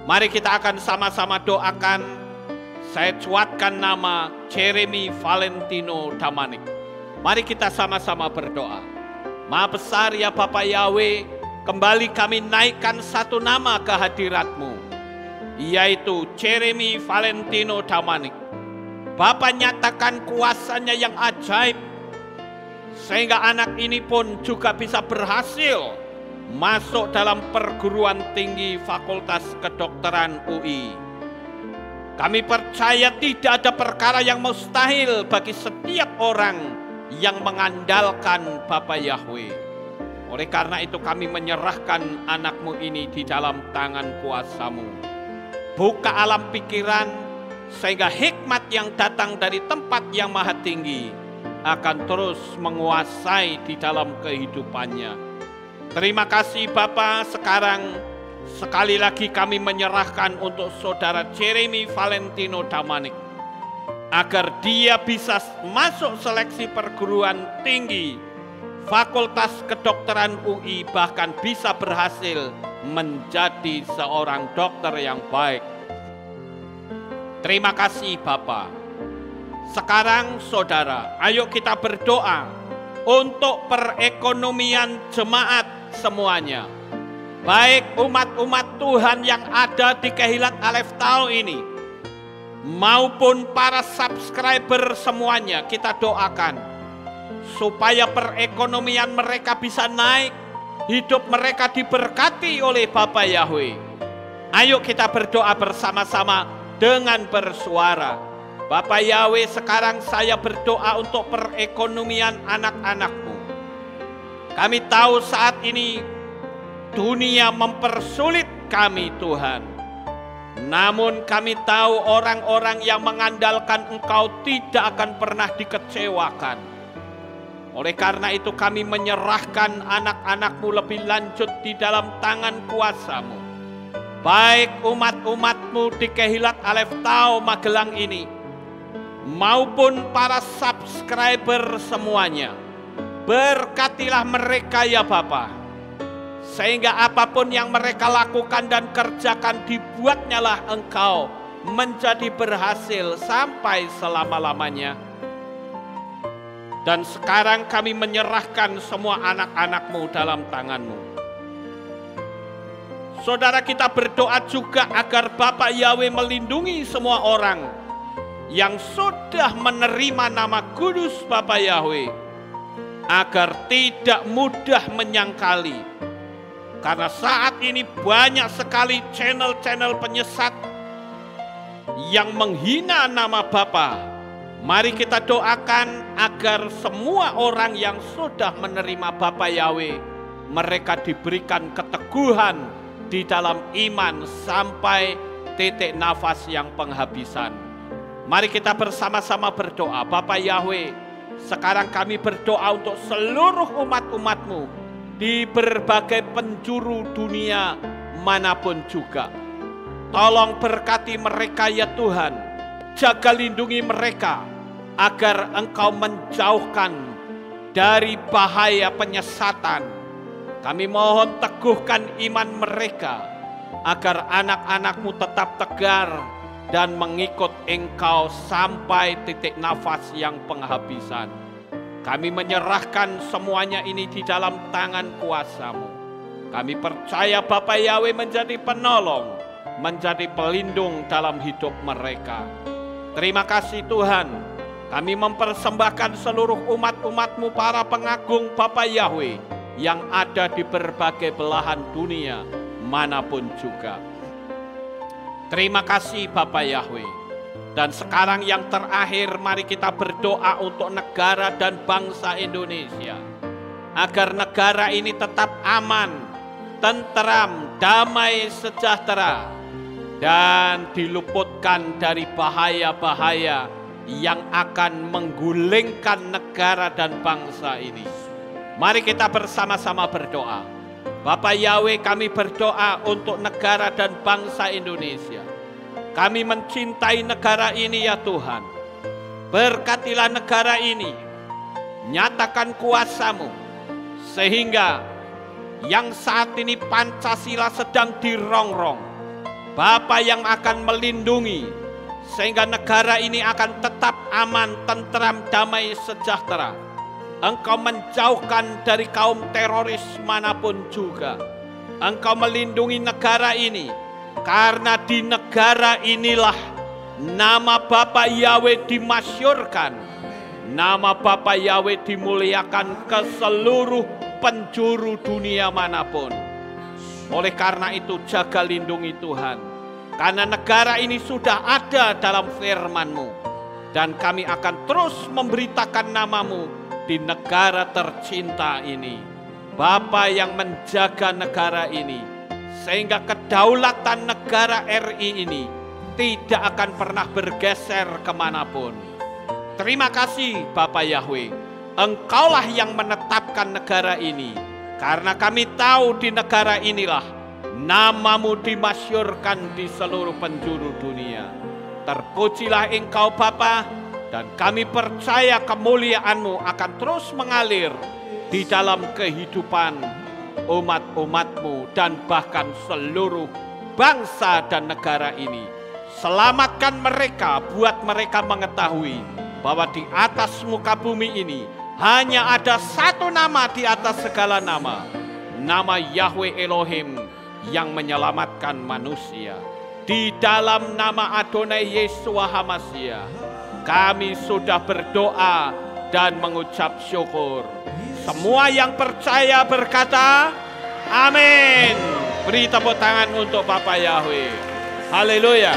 Mari kita akan sama-sama doakan. Saya cuatkan nama Jeremy Valentino Damanik. Mari kita sama-sama berdoa. Maha besar ya Bapak Yahweh, kembali kami naikkan satu nama ke hadirat-Mu, yaitu Jeremy Valentino Damanik. Bapak nyatakan kuasanya yang ajaib, sehingga anak ini pun juga bisa berhasil masuk dalam perguruan tinggi Fakultas Kedokteran UI. Kami percaya tidak ada perkara yang mustahil bagi setiap orang yang mengandalkan Bapa Yahweh. Oleh karena itu kami menyerahkan anakmu ini di dalam tangan kuasa-Mu. Buka alam pikiran sehingga hikmat yang datang dari tempat yang maha tinggi akan terus menguasai di dalam kehidupannya. Terima kasih Bapa. Sekarang sekali lagi kami menyerahkan untuk saudara Jeremy Valentino Damanik, agar dia bisa masuk seleksi perguruan tinggi Fakultas Kedokteran UI, bahkan bisa berhasil menjadi seorang dokter yang baik. Terima kasih Bapa. Sekarang saudara, ayo kita berdoa untuk perekonomian jemaat semuanya. Baik umat-umat Tuhan yang ada di Kehilat Alef Tau ini, maupun para subscriber semuanya, kita doakan supaya perekonomian mereka bisa naik, hidup mereka diberkati oleh Bapa Yahweh. Ayo kita berdoa bersama-sama dengan bersuara. Bapa Yahweh, sekarang saya berdoa untuk perekonomian anak-anakmu. Kami tahu saat ini dunia mempersulit kami Tuhan. Namun kami tahu orang-orang yang mengandalkan Engkau tidak akan pernah dikecewakan. Oleh karena itu kami menyerahkan anak-anakmu lebih lanjut di dalam tangan kuasa-Mu. Baik umat-umatmu di Kehilat Alef Tau Magelang ini, maupun para subscriber semuanya. Berkatilah mereka ya Bapa, sehingga apapun yang mereka lakukan dan kerjakan, dibuatnyalah Engkau menjadi berhasil sampai selama-lamanya. Dan sekarang kami menyerahkan semua anak-anakmu dalam tangan-Mu. Saudara, kita berdoa juga agar Bapa Yahweh melindungi semua orang yang sudah menerima nama kudus Bapa Yahweh, agar tidak mudah menyangkali. Karena saat ini banyak sekali channel-channel penyesat yang menghina nama Bapa. Mari kita doakan agar semua orang yang sudah menerima Bapa Yahweh, mereka diberikan keteguhan di dalam iman sampai titik nafas yang penghabisan. Mari kita bersama-sama berdoa. Bapa Yahweh, sekarang kami berdoa untuk seluruh umat-umat-Mu di berbagai penjuru dunia manapun juga. Tolong berkati mereka ya Tuhan. Jaga lindungi mereka agar Engkau menjauhkan dari bahaya penyesatan, Kami mohon teguhkan iman mereka, agar anak-anak-Mu tetap tegar dan mengikut Engkau sampai titik nafas yang penghabisan. Kami menyerahkan semuanya ini di dalam tangan kuasa-Mu. Kami percaya Bapa Yahweh menjadi penolong, menjadi pelindung dalam hidup mereka. Terima kasih Tuhan, kami mempersembahkan seluruh umat-umat-Mu para pengagung Bapa Yahweh yang ada di berbagai belahan dunia manapun juga. Terima kasih Bapa Yahweh. Dan sekarang yang terakhir, mari kita berdoa untuk negara dan bangsa Indonesia, agar negara ini tetap aman, tentram, damai, sejahtera, dan diluputkan dari bahaya-bahaya yang akan menggulingkan negara dan bangsa ini. Mari kita bersama-sama berdoa. Bapa Yahweh, kami berdoa untuk negara dan bangsa Indonesia. Kami mencintai negara ini ya Tuhan. Berkatilah negara ini. Nyatakan kuasa-Mu. Sehingga yang saat ini Pancasila sedang dirongrong, Bapa yang akan melindungi, sehingga negara ini akan tetap aman, tentram, damai, sejahtera. Engkau menjauhkan dari kaum teroris manapun juga. Engkau melindungi negara ini, karena di negara inilah nama Bapa Yahweh dimasyurkan, nama Bapa Yahweh dimuliakan ke seluruh penjuru dunia manapun. Oleh karena itu jaga lindungi Tuhan, karena negara ini sudah ada dalam firman-Mu, dan kami akan terus memberitakan nama-Mu di negara tercinta ini. Bapa yang menjaga negara ini, sehingga kedaulatan negara RI ini tidak akan pernah bergeser kemanapun. Terima kasih Bapa Yahweh, Engkaulah yang menetapkan negara ini, karena kami tahu di negara inilah nama-Mu dimasyurkan di seluruh penjuru dunia. Terpujilah Engkau Bapa, dan kami percaya kemuliaan-Mu akan terus mengalir di dalam kehidupan umat-umat-Mu dan bahkan seluruh bangsa dan negara ini. Selamatkan mereka, buat mereka mengetahui bahwa di atas muka bumi ini hanya ada satu nama di atas segala nama, nama Yahweh Elohim yang menyelamatkan manusia. Di dalam nama Adonai Yeshua HaMashiach, kami sudah berdoa dan mengucap syukur. Semua yang percaya berkata, amin. Beri tepuk tangan untuk Bapa Yahweh. Haleluya.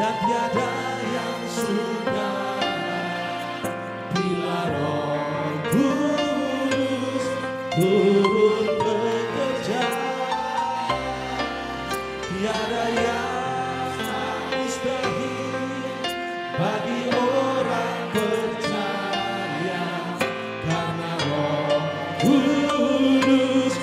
dan tiada yang sukar bila Roh Kudus turut bekerja. Tiada yang mustahil bagi orang percaya karena Roh Kudus.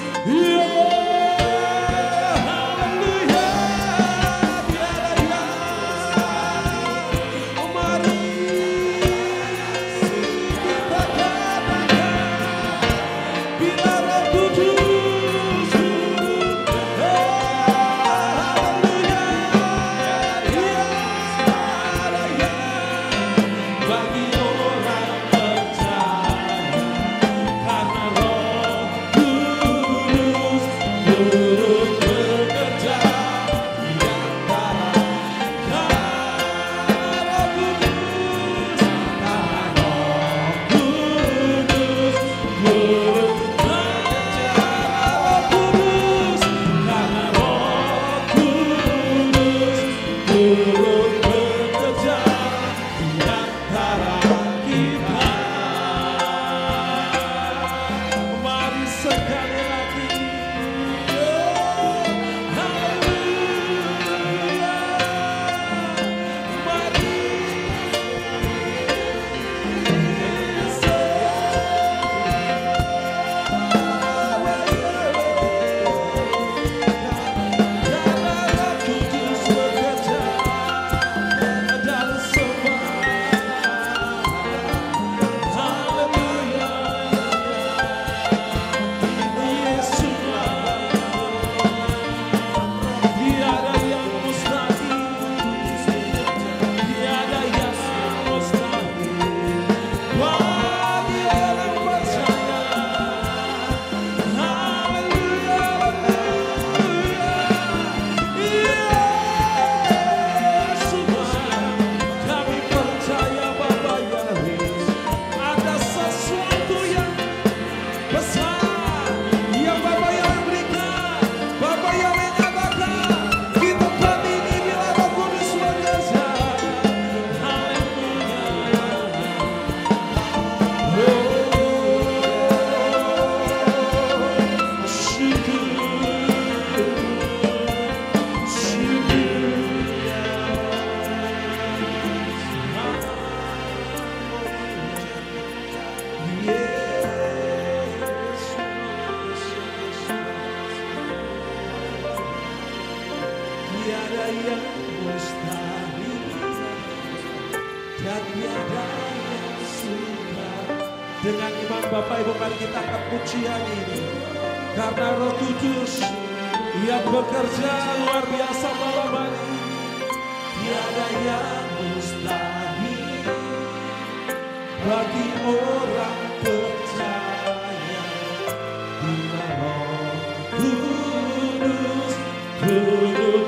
Tiada yang mustahil dan tiada yang sukar. Dengan iman Bapak Ibu mari kita angkat pujian ini karena Roh Kudus yang bekerja luar biasa Bapak. Tiada yang mustahil bagi orang percaya bila Roh Kudus turut.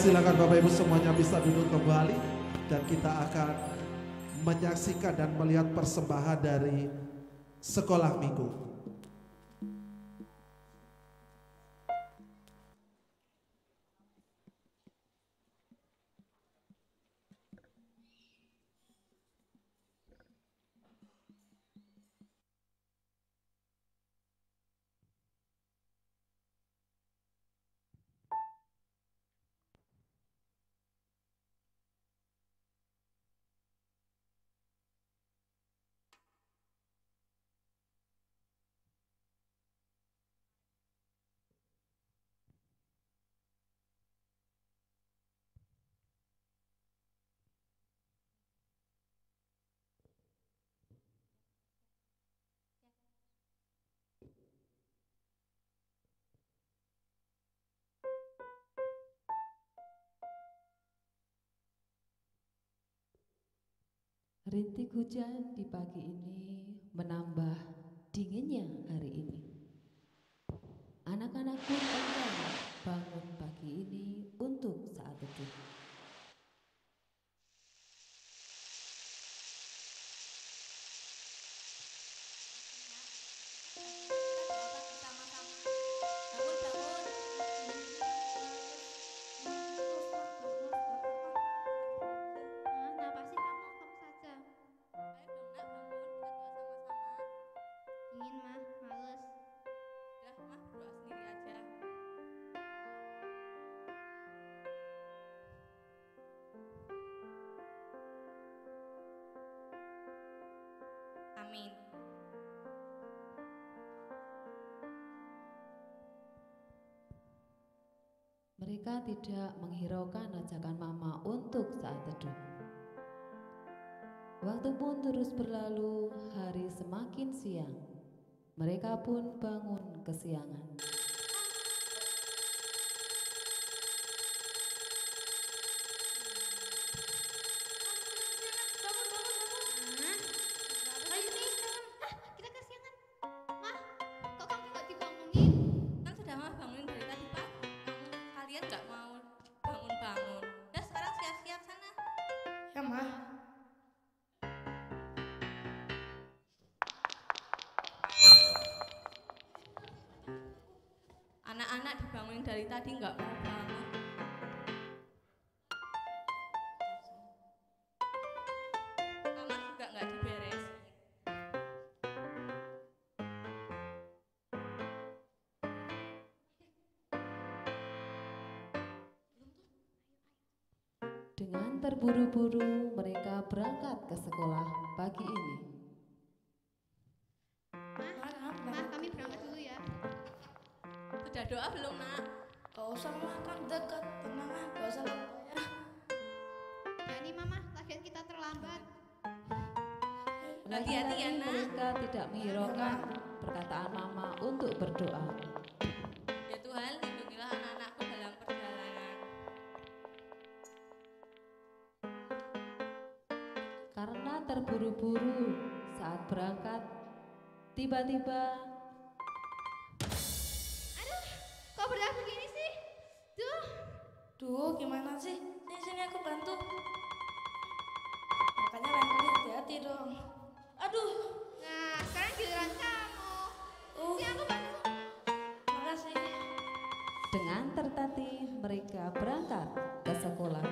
Silakan Bapak Ibu semuanya bisa duduk kembali dan kita akan menyaksikan dan melihat persembahan dari sekolah minggu. Rintik hujan di pagi ini menambah dinginnya hari ini. Anak-anak pun enggan bangun pagi ini untuk saat teduh. Kenapa sih kamu saja? Ayo dong nak bangun, kita doa sama-sama. Ingin mah, males. Udah mah berdoa sendiri aja. Amin. Mereka tidak menghiraukan ajakan mama untuk saat teduh. Waktu pun terus berlalu, hari semakin siang. Mereka pun bangun kesiangan. Kita kesiangan. Mah, kok kamu nggak dibangunin? Kan sudah mah bangunin dari tadi pagi. Kalian nggak mau bangun-bangun. Udah sekarang siap-siap sana. Ya, Mah. Anak-anak dibangunin dari tadi nggak mau bangun. Kamar juga nggak diberesin. Dengan terburu-buru, mereka berangkat ke sekolah pagi ini. Mah, kami berangkat dulu ya. Sudah doa belum nak? Gak usah, Mah, kan dekat. Tenang, ah, gak usah lupa ya. Ya nih mama, lagian kita terlambat. Hati-hati ya, Nak. Mereka tidak menghiraukan perkataan mama untuk berdoa. Ya Tuhan, lindungilah anak-anakku dalam perjalanan. Karena terburu-buru saat berangkat, tiba-tiba Aduh, kok berat begini sih? Duh, Duh, gimana sih? Sini aku bantu. Makanya lain kali hati-hati dong. Aduh, nah sekarang giliran kamu. Si aku bantu. makasih. dengan tertatih mereka berangkat ke sekolah.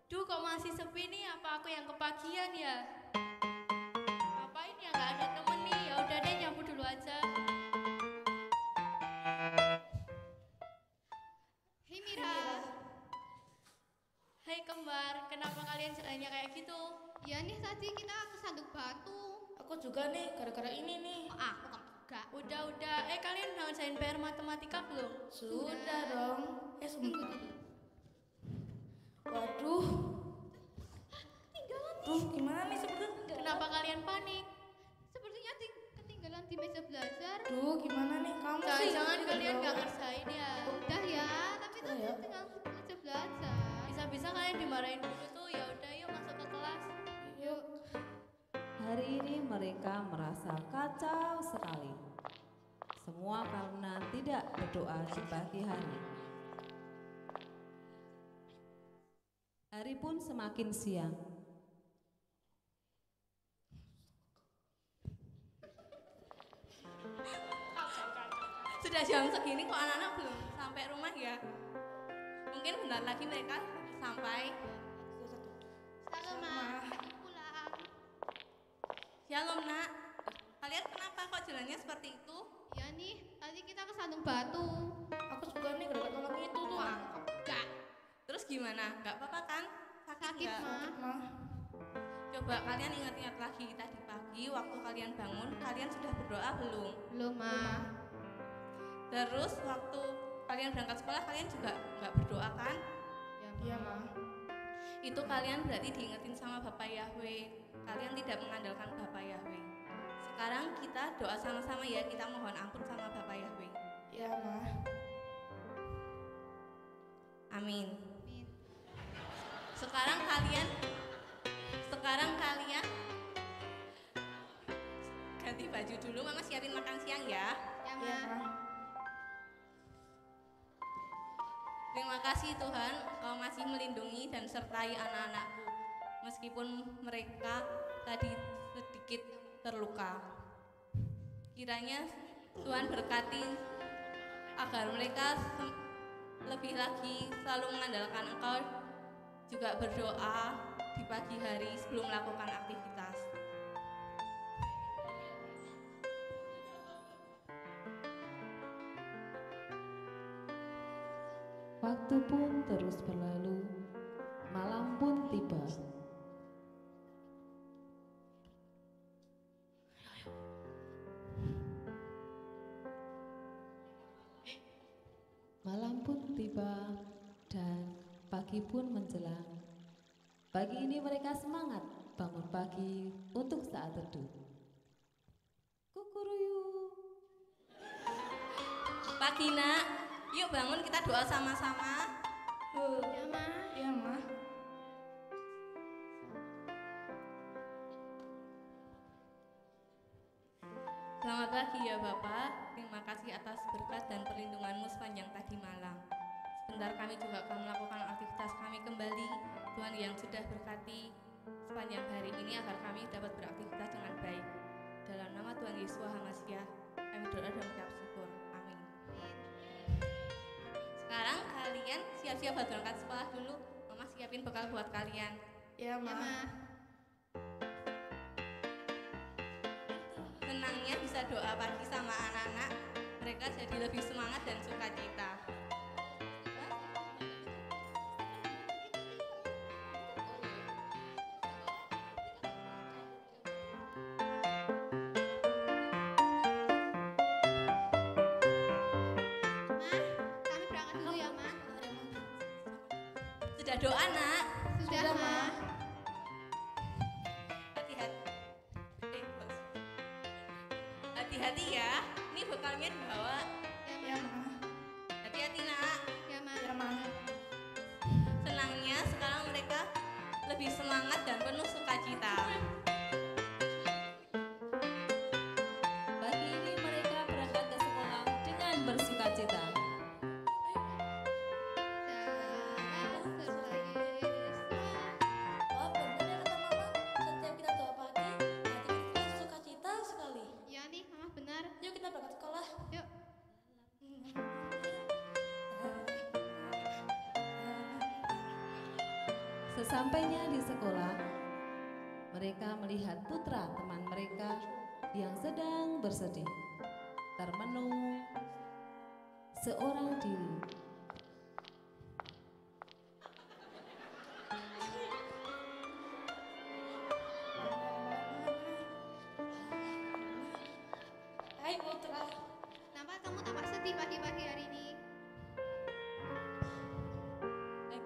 Duh, kok masih sepi nih? Apa aku yang kebagian ya? Ngapain ya? Nggak ada temen nih. Ya udah deh, nyapu dulu aja. Hei Mira. Hei kembar, kenapa kalian jalannya kayak gitu? Ya nih tadi kita kesandung batu. Aku juga nih, gara-gara ini nih. Oh, aku kamu juga. Udah. Kalian udah ngerjain PR matematika belum? Sudah dong. Sebentar. Waduh. Duh, gimana nih sebenarnya? Kenapa kalian panik? Sepertinya ketinggalan di meja belajar. Duh, gimana nih kamu sih? Jangan-jangan kalian Aduh. nggak ngerjain ya. Udah ya, tapi Udah tadi ya. tinggal meja belajar. Bisa-bisa kalian dimarahin dulu tuh. Ya udah, yuk masuk ke kelas. Yuk. Hari ini mereka merasa kacau sekali. Semua karena tidak berdoa di pagi hari. Hari pun semakin siang. Sudah jam segini kok anak-anak belum sampai rumah ya? Mungkin bentar lagi mereka sampai. Shalom, Ma. Kami pulang. Shalom nak. Kalian kenapa kok jalannya seperti itu? Ya nih, tadi kita kesandung batu. Aku juga nih gara-gara tolong itu tuh. Enggak. Terus gimana? Gak apa-apa kan? Sakit, nggak? Ma. Mah, Coba kalian ingat-ingat lagi tadi pagi waktu kalian bangun, kalian sudah berdoa belum? Belum, Ma. Terus waktu kalian berangkat sekolah kalian juga nggak berdoa kan? iya, Mah. Itu kalian berarti diingetin sama Bapak Yahweh. Kalian tidak mengandalkan Bapak Yahweh. Sekarang kita doa sama-sama ya, kita mohon ampun sama Bapak Yahweh. Iya, Mah. Amin. Amin. Sekarang kalian ganti baju dulu, Mama siapin makan siang ya. Ya, Ma. Terima kasih Tuhan, Kau masih melindungi dan sertai anak-anakku, meskipun mereka tadi sedikit terluka. Kiranya Tuhan berkati agar mereka lebih lagi selalu mengandalkan Engkau, juga berdoa di pagi hari sebelum melakukan aktivitas. Waktu pun terus berlalu, malam pun tiba. Malam pun tiba dan pagi pun menjelang. Pagi ini mereka semangat bangun pagi untuk saat teduh. Kukuruyu. Pagi nak, yuk bangun kita doa sama-sama. Ya, Ma. Ya, Ma. Selamat pagi ya Bapak, terima kasih atas berkat dan perlindungan-Mu sepanjang tadi malam. Sebentar kami juga akan melakukan aktivitas kami kembali. Tuhan yang sudah berkati sepanjang hari ini agar kami dapat beraktivitas dengan baik. Dalam nama Tuhan Yesus Hamasiah, kami doa dan mengucap syukur. Amin. Sekarang kalian siap-siap buat berangkat sekolah dulu. Mama siapin bekal buat kalian. Ya, Ya, Ma. Ma. Senangnya bisa doa pagi sama anak-anak, mereka jadi lebih semangat dan sukacita. Kami berangkat dulu ya, Ma. Sudah doa nak? Sudah, Ma. Hati-hati. Bos. Hati-hati ya. Ini bekalnya dibawa. Ya, Ma. Hati-hati nak. Ya, Ma. Ya, Ma. Senangnya sekarang mereka lebih semangat dan penuh sukacita. Pagi ini mereka berangkat ke sekolah dengan bersukacita. Oh, benar ya kata Mama. Setiap kita doa pagi, hati kita sukacita sekali. Iya Ya nih, Mama benar. Yuk kita berangkat sekolah. Yuk. Sesampainya di sekolah, mereka melihat putra teman mereka yang sedang bersedih, termenung seorang diri. Hai Putra. Kenapa kamu tampak sedih pagi-pagi hari ini?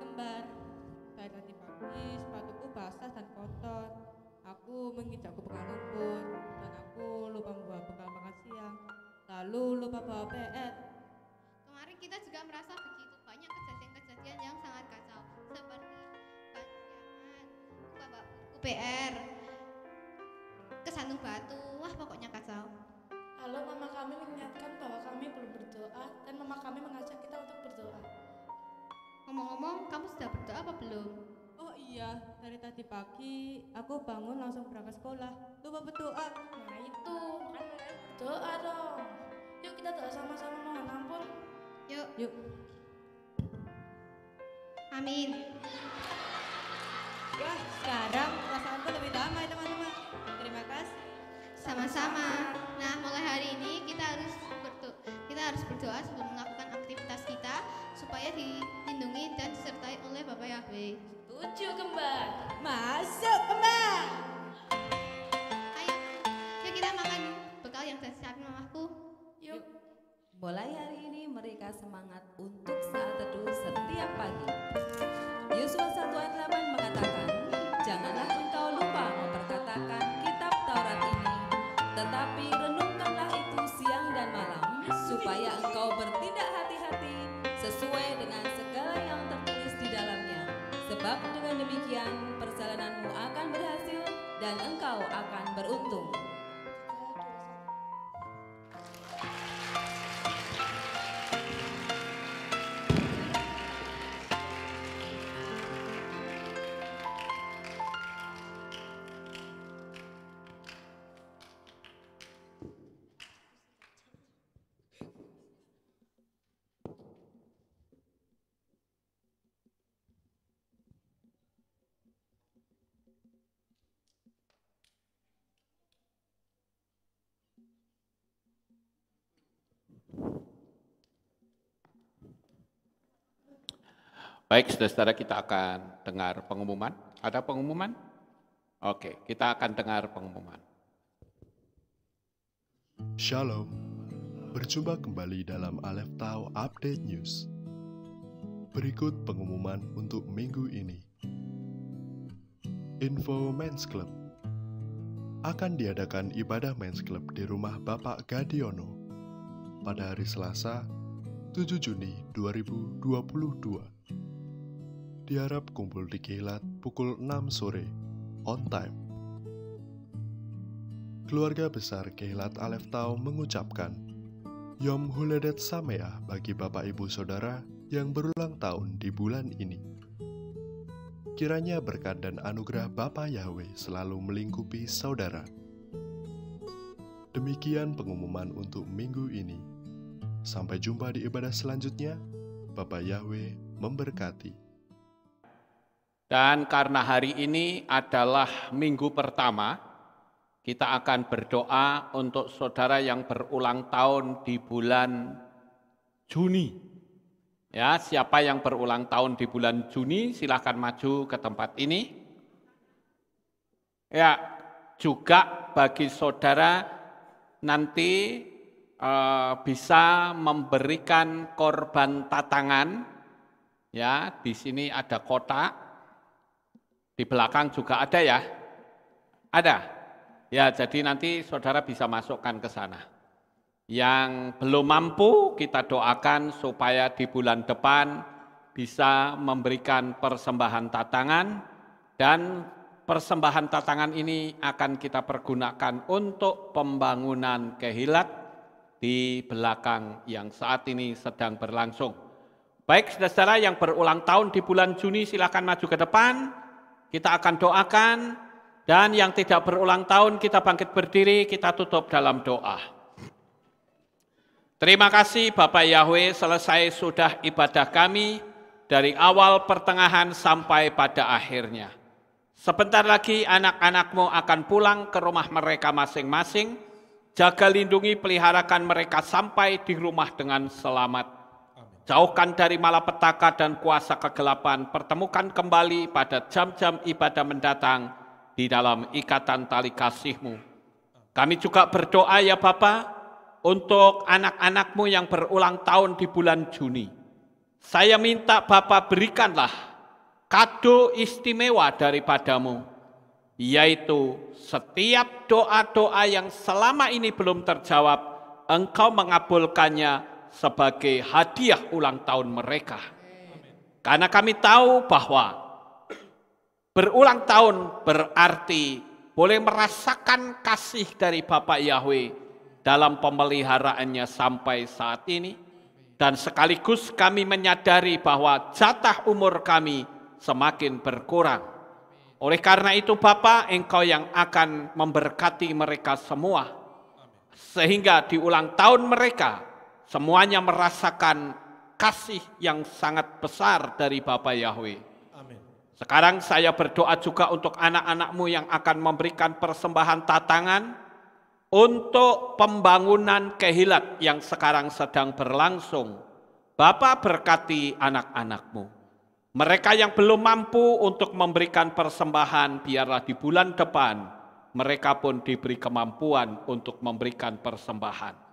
Kembar, saya tadi pagi sepatuku basah dan kotor. Aku menginjak kuburan lumpur dan aku lupa membawa bekal makan siang. Lalu lupa bawa PS. Kemarin kita juga merasa begitu banyak kejadian-kejadian yang sangat kacau, seperti kasihan, lupa bawa buku PR, kesandung batu, wah pokoknya kacau. Lalu mama kami mengingatkan bahwa kami belum berdoa dan mama kami mengajak kita untuk berdoa. Ngomong-ngomong, kamu sudah berdoa apa belum? Oh iya, dari tadi pagi aku bangun langsung berangkat sekolah. Lupa berdoa. Nah itu, makanya berdoa dong. Yuk kita doa sama-sama mohon ampun. Yuk, Yuk. amin. Wah, sekarang perasaanku lebih damai teman-teman. Terima kasih. Sama-sama. Nah, mulai hari ini kita harus berdoa sebelum melakukan aktivitas kita supaya dilindungi dan disertai oleh Bapak Yahweh. Setuju kembar. Masuk, Kembar. Ayo, yuk kita makan bekal yang sudah siapin mamaku. Yuk. Mulai hari ini mereka semangat untuk saat teduh setiap pagi. Yosua 1 ayat 8 mengatakan, janganlah engkau lupa memperkatakan kitab Taurat ini, tetapi renungkanlah itu siang dan malam, supaya engkau bertindak hati-hati sesuai dengan segala yang tertulis di dalamnya. Sebab dengan beruntung. Baik, saudara-saudara, kita akan dengar pengumuman. Ada pengumuman? Oke, kita akan dengar pengumuman. Shalom, berjumpa kembali dalam Aleph Tau Update News. Berikut pengumuman untuk minggu ini. Info Men's Club. Akan diadakan ibadah Men's Club di rumah Bapak Gadiono pada hari Selasa, 7 Juni 2022. Diharap kumpul di Keilat pukul 6 sore, on time. Keluarga besar Keilat Aleph Tau mengucapkan Yom Huledet Sameah bagi Bapak Ibu Saudara yang berulang tahun di bulan ini. Kiranya berkat dan anugerah Bapa Yahweh selalu melingkupi saudara. Demikian pengumuman untuk minggu ini. Sampai jumpa di ibadah selanjutnya. Bapa Yahweh memberkati. Dan karena hari ini adalah minggu pertama, kita akan berdoa untuk saudara yang berulang tahun di bulan Juni. Ya, siapa yang berulang tahun di bulan Juni, silakan maju ke tempat ini. Ya, juga bagi saudara nanti bisa memberikan korban tatangan. Ya, di sini ada kotak. Di belakang juga ada ya? Ada? Ya, jadi nanti saudara bisa masukkan ke sana. Yang belum mampu, kita doakan supaya di bulan depan bisa memberikan persembahan tatangan, dan persembahan tatangan ini akan kita pergunakan untuk pembangunan Keilat di belakang yang saat ini sedang berlangsung. Baik, saudara yang berulang tahun di bulan Juni, silakan maju ke depan. Kita akan doakan, dan yang tidak berulang tahun kita bangkit berdiri, kita tutup dalam doa. Terima kasih Bapak Yahweh, selesai sudah ibadah kami dari awal pertengahan sampai pada akhirnya. Sebentar lagi anak-anak-Mu akan pulang ke rumah mereka masing-masing. Jaga lindungi peliharakan mereka sampai di rumah dengan selamat. Jauhkan dari malapetaka dan kuasa kegelapan, pertemukan kembali pada jam-jam ibadah mendatang di dalam ikatan tali kasih-Mu. Kami juga berdoa ya Bapa, untuk anak-anak-Mu yang berulang tahun di bulan Juni. Saya minta Bapa berikanlah kado istimewa daripada-Mu, yaitu setiap doa-doa yang selama ini belum terjawab, Engkau mengabulkannya sebagai hadiah ulang tahun mereka. Karena kami tahu bahwa berulang tahun berarti boleh merasakan kasih dari Bapak Yahweh dalam pemeliharaannya sampai saat ini. Dan sekaligus kami menyadari bahwa jatah umur kami semakin berkurang. Oleh karena itu Bapa, Engkau yang akan memberkati mereka semua. Sehingga di ulang tahun mereka semuanya merasakan kasih yang sangat besar dari Bapa Yahweh. Amin. Sekarang saya berdoa juga untuk anak-anak-Mu yang akan memberikan persembahan tatangan untuk pembangunan Keilat yang sekarang sedang berlangsung. Bapa berkati anak-anak-Mu. Mereka yang belum mampu untuk memberikan persembahan, biarlah di bulan depan mereka pun diberi kemampuan untuk memberikan persembahan.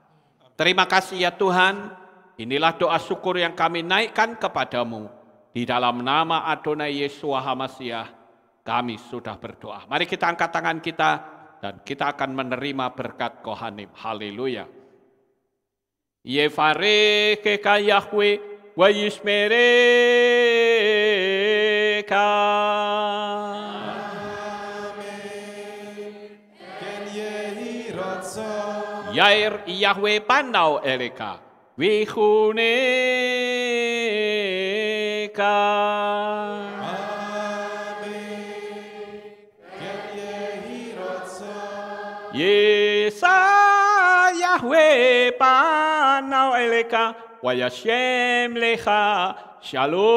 Terima kasih ya Tuhan, inilah doa syukur yang kami naikkan kepadamu. Di dalam nama Adonai Yeshua HaMashiach, kami sudah berdoa. Mari kita angkat tangan kita, dan kita akan menerima berkat Kohanim. Haleluya. Yevarecheka Yahweh wa yishmereka. Amin. Yair Yahweh Panau Eleka Wihuneka. Yesa Yahweh Panau Eleka Wayashem Lecha Shalom.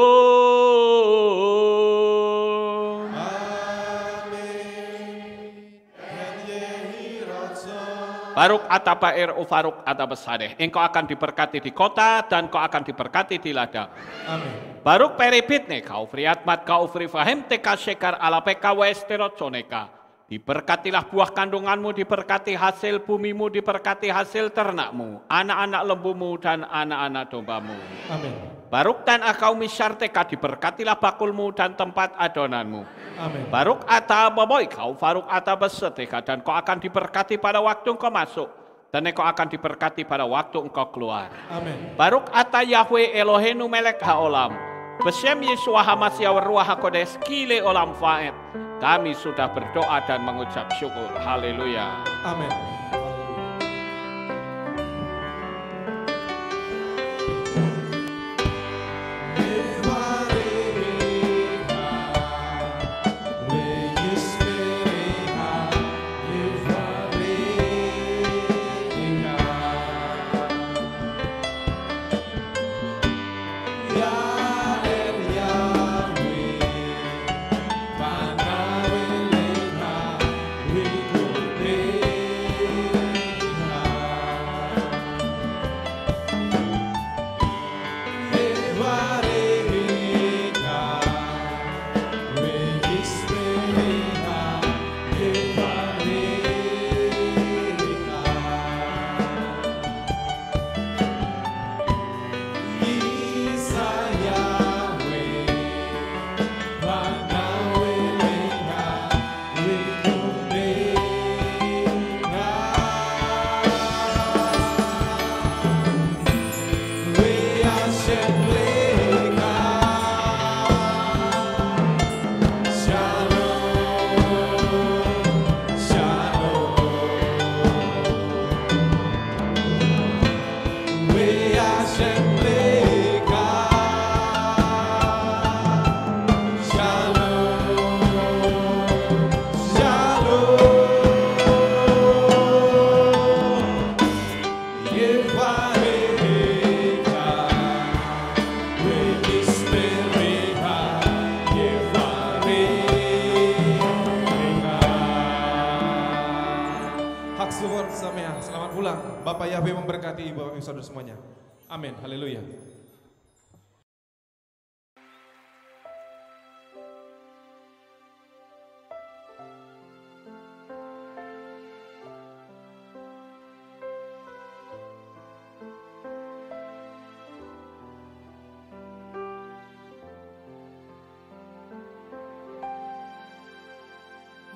Baruk atabair ufaruk atabasadeh. Engkau akan diberkati di kota dan kau akan diberkati di ladang. Amin. Baruk peribitne kau friatmat kau frifahim teka shekar alapeka westerotsoneka. Diberkatilah buah kandunganmu, diberkati hasil bumimu, diberkati hasil ternakmu, anak-anak lembumu dan anak-anak dombamu. Amin. Baruk dan akau misyarteka, diberkatilah bakulmu dan tempat adonanmu. Amin. Baruk ata baboy kau faruk ata beseteka, dan kau akan diberkati pada waktu engkau masuk, dan engkau akan diberkati pada waktu engkau keluar. Amin. Baruk ata Yahweh Elohenu melek haolam, besem Yeshua Hamasya Ruach HaKodes kile olam faed. Kami sudah berdoa dan mengucap syukur. Haleluya. Amin. Bapak Yahweh memberkati Bapak Ibu Saudara semuanya. Amin. Haleluya.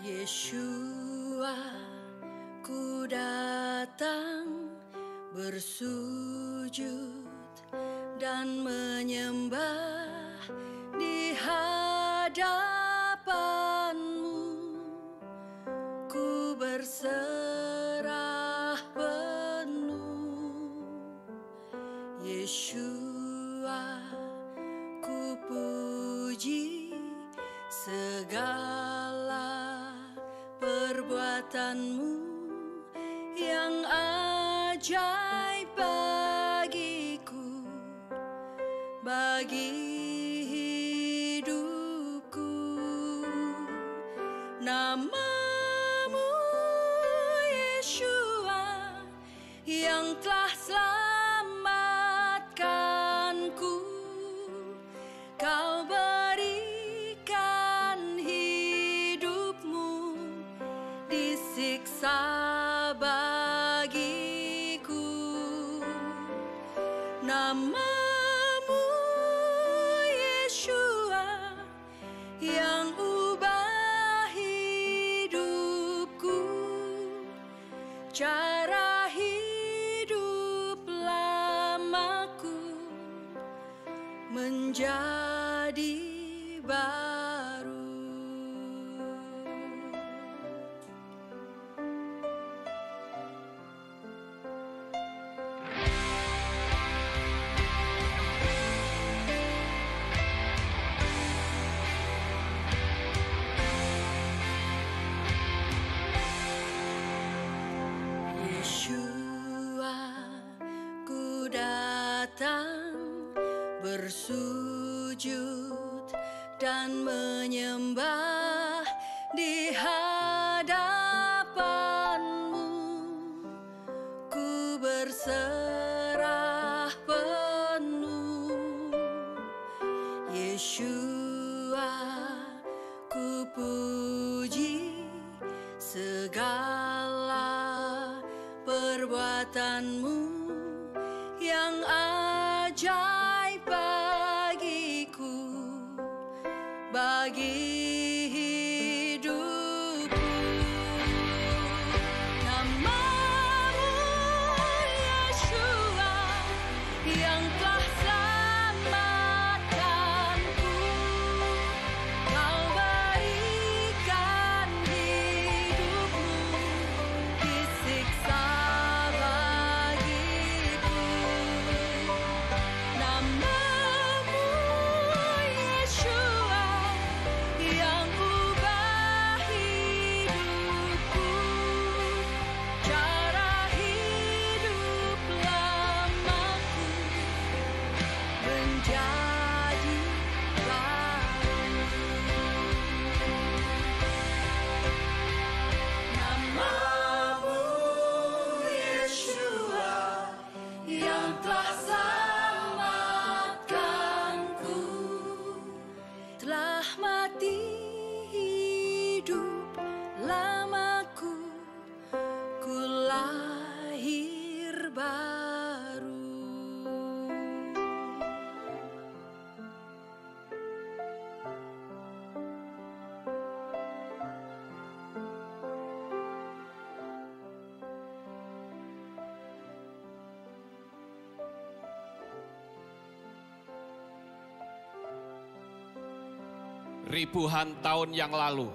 Yeshua, ku datang bersujud dan menyembah di hadapan-Mu. Ku berserah penuh. Yeshua, ku puji segala perbuatan-Mu yang ajaib bagiku, bagi hidupku. Nama-Mu Yeshua yang telah selamatkanku. Kau berikan hidupmu disiksa bagiku. Nama-Mu Yeshua yang ubah hidupku, cara hidup lamaku menjadi baru. hadapanmu ku berserah penuh. Yeshua, ku puji segala perbuatanmu yang ajaib bagiku, bagi hidupku. Namamu Yeshua yang telah selamatkanku. Kau berikan hidupmu disiksa bagiku. Namamu Yeshua yang ubah hidupku. Cara hidup lamaku menjadi baru. Namamu Yeshua yang telah selamatkanku, telah mati hidup lamaku, ku lahir baru. Ribuan tahun yang lalu,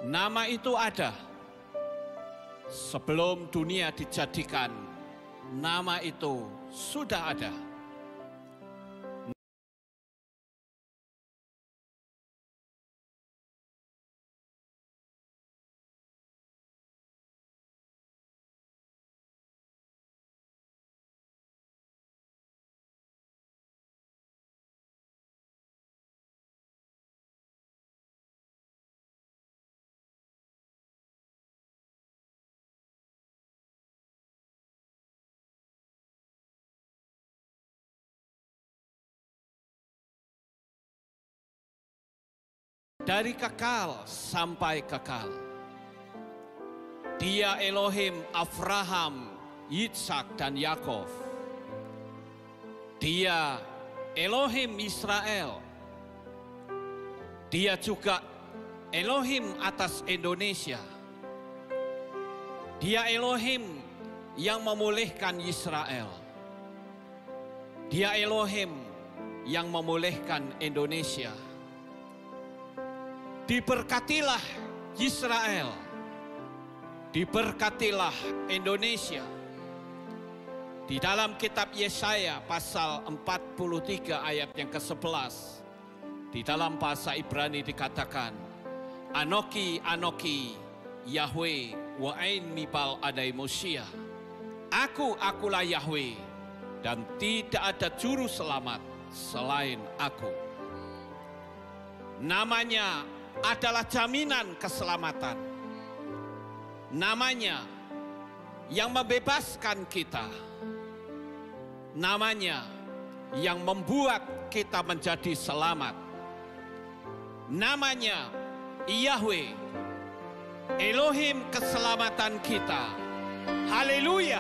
nama itu ada. Sebelum dunia dijadikan, nama itu sudah ada. Dari kekal sampai kekal. Dia Elohim Abraham, Yitzhak, dan Yakov. Dia Elohim Israel. Dia juga Elohim atas Indonesia. Dia Elohim yang memulihkan Israel. Dia Elohim yang memulihkan Indonesia. Diberkatilah Israel, diberkatilah Indonesia. Di dalam kitab Yesaya pasal 43 ayat yang ke-11, di dalam bahasa Ibrani dikatakan, Anoki, Anoki, Yahweh, wa'ain mibal adai Mosia. Akulah Yahweh, dan tidak ada juru selamat selain aku. Namanya adalah jaminan keselamatan. Namanya yang membebaskan kita. Namanya yang membuat kita menjadi selamat. Namanya Yahweh, Elohim keselamatan kita. Haleluya.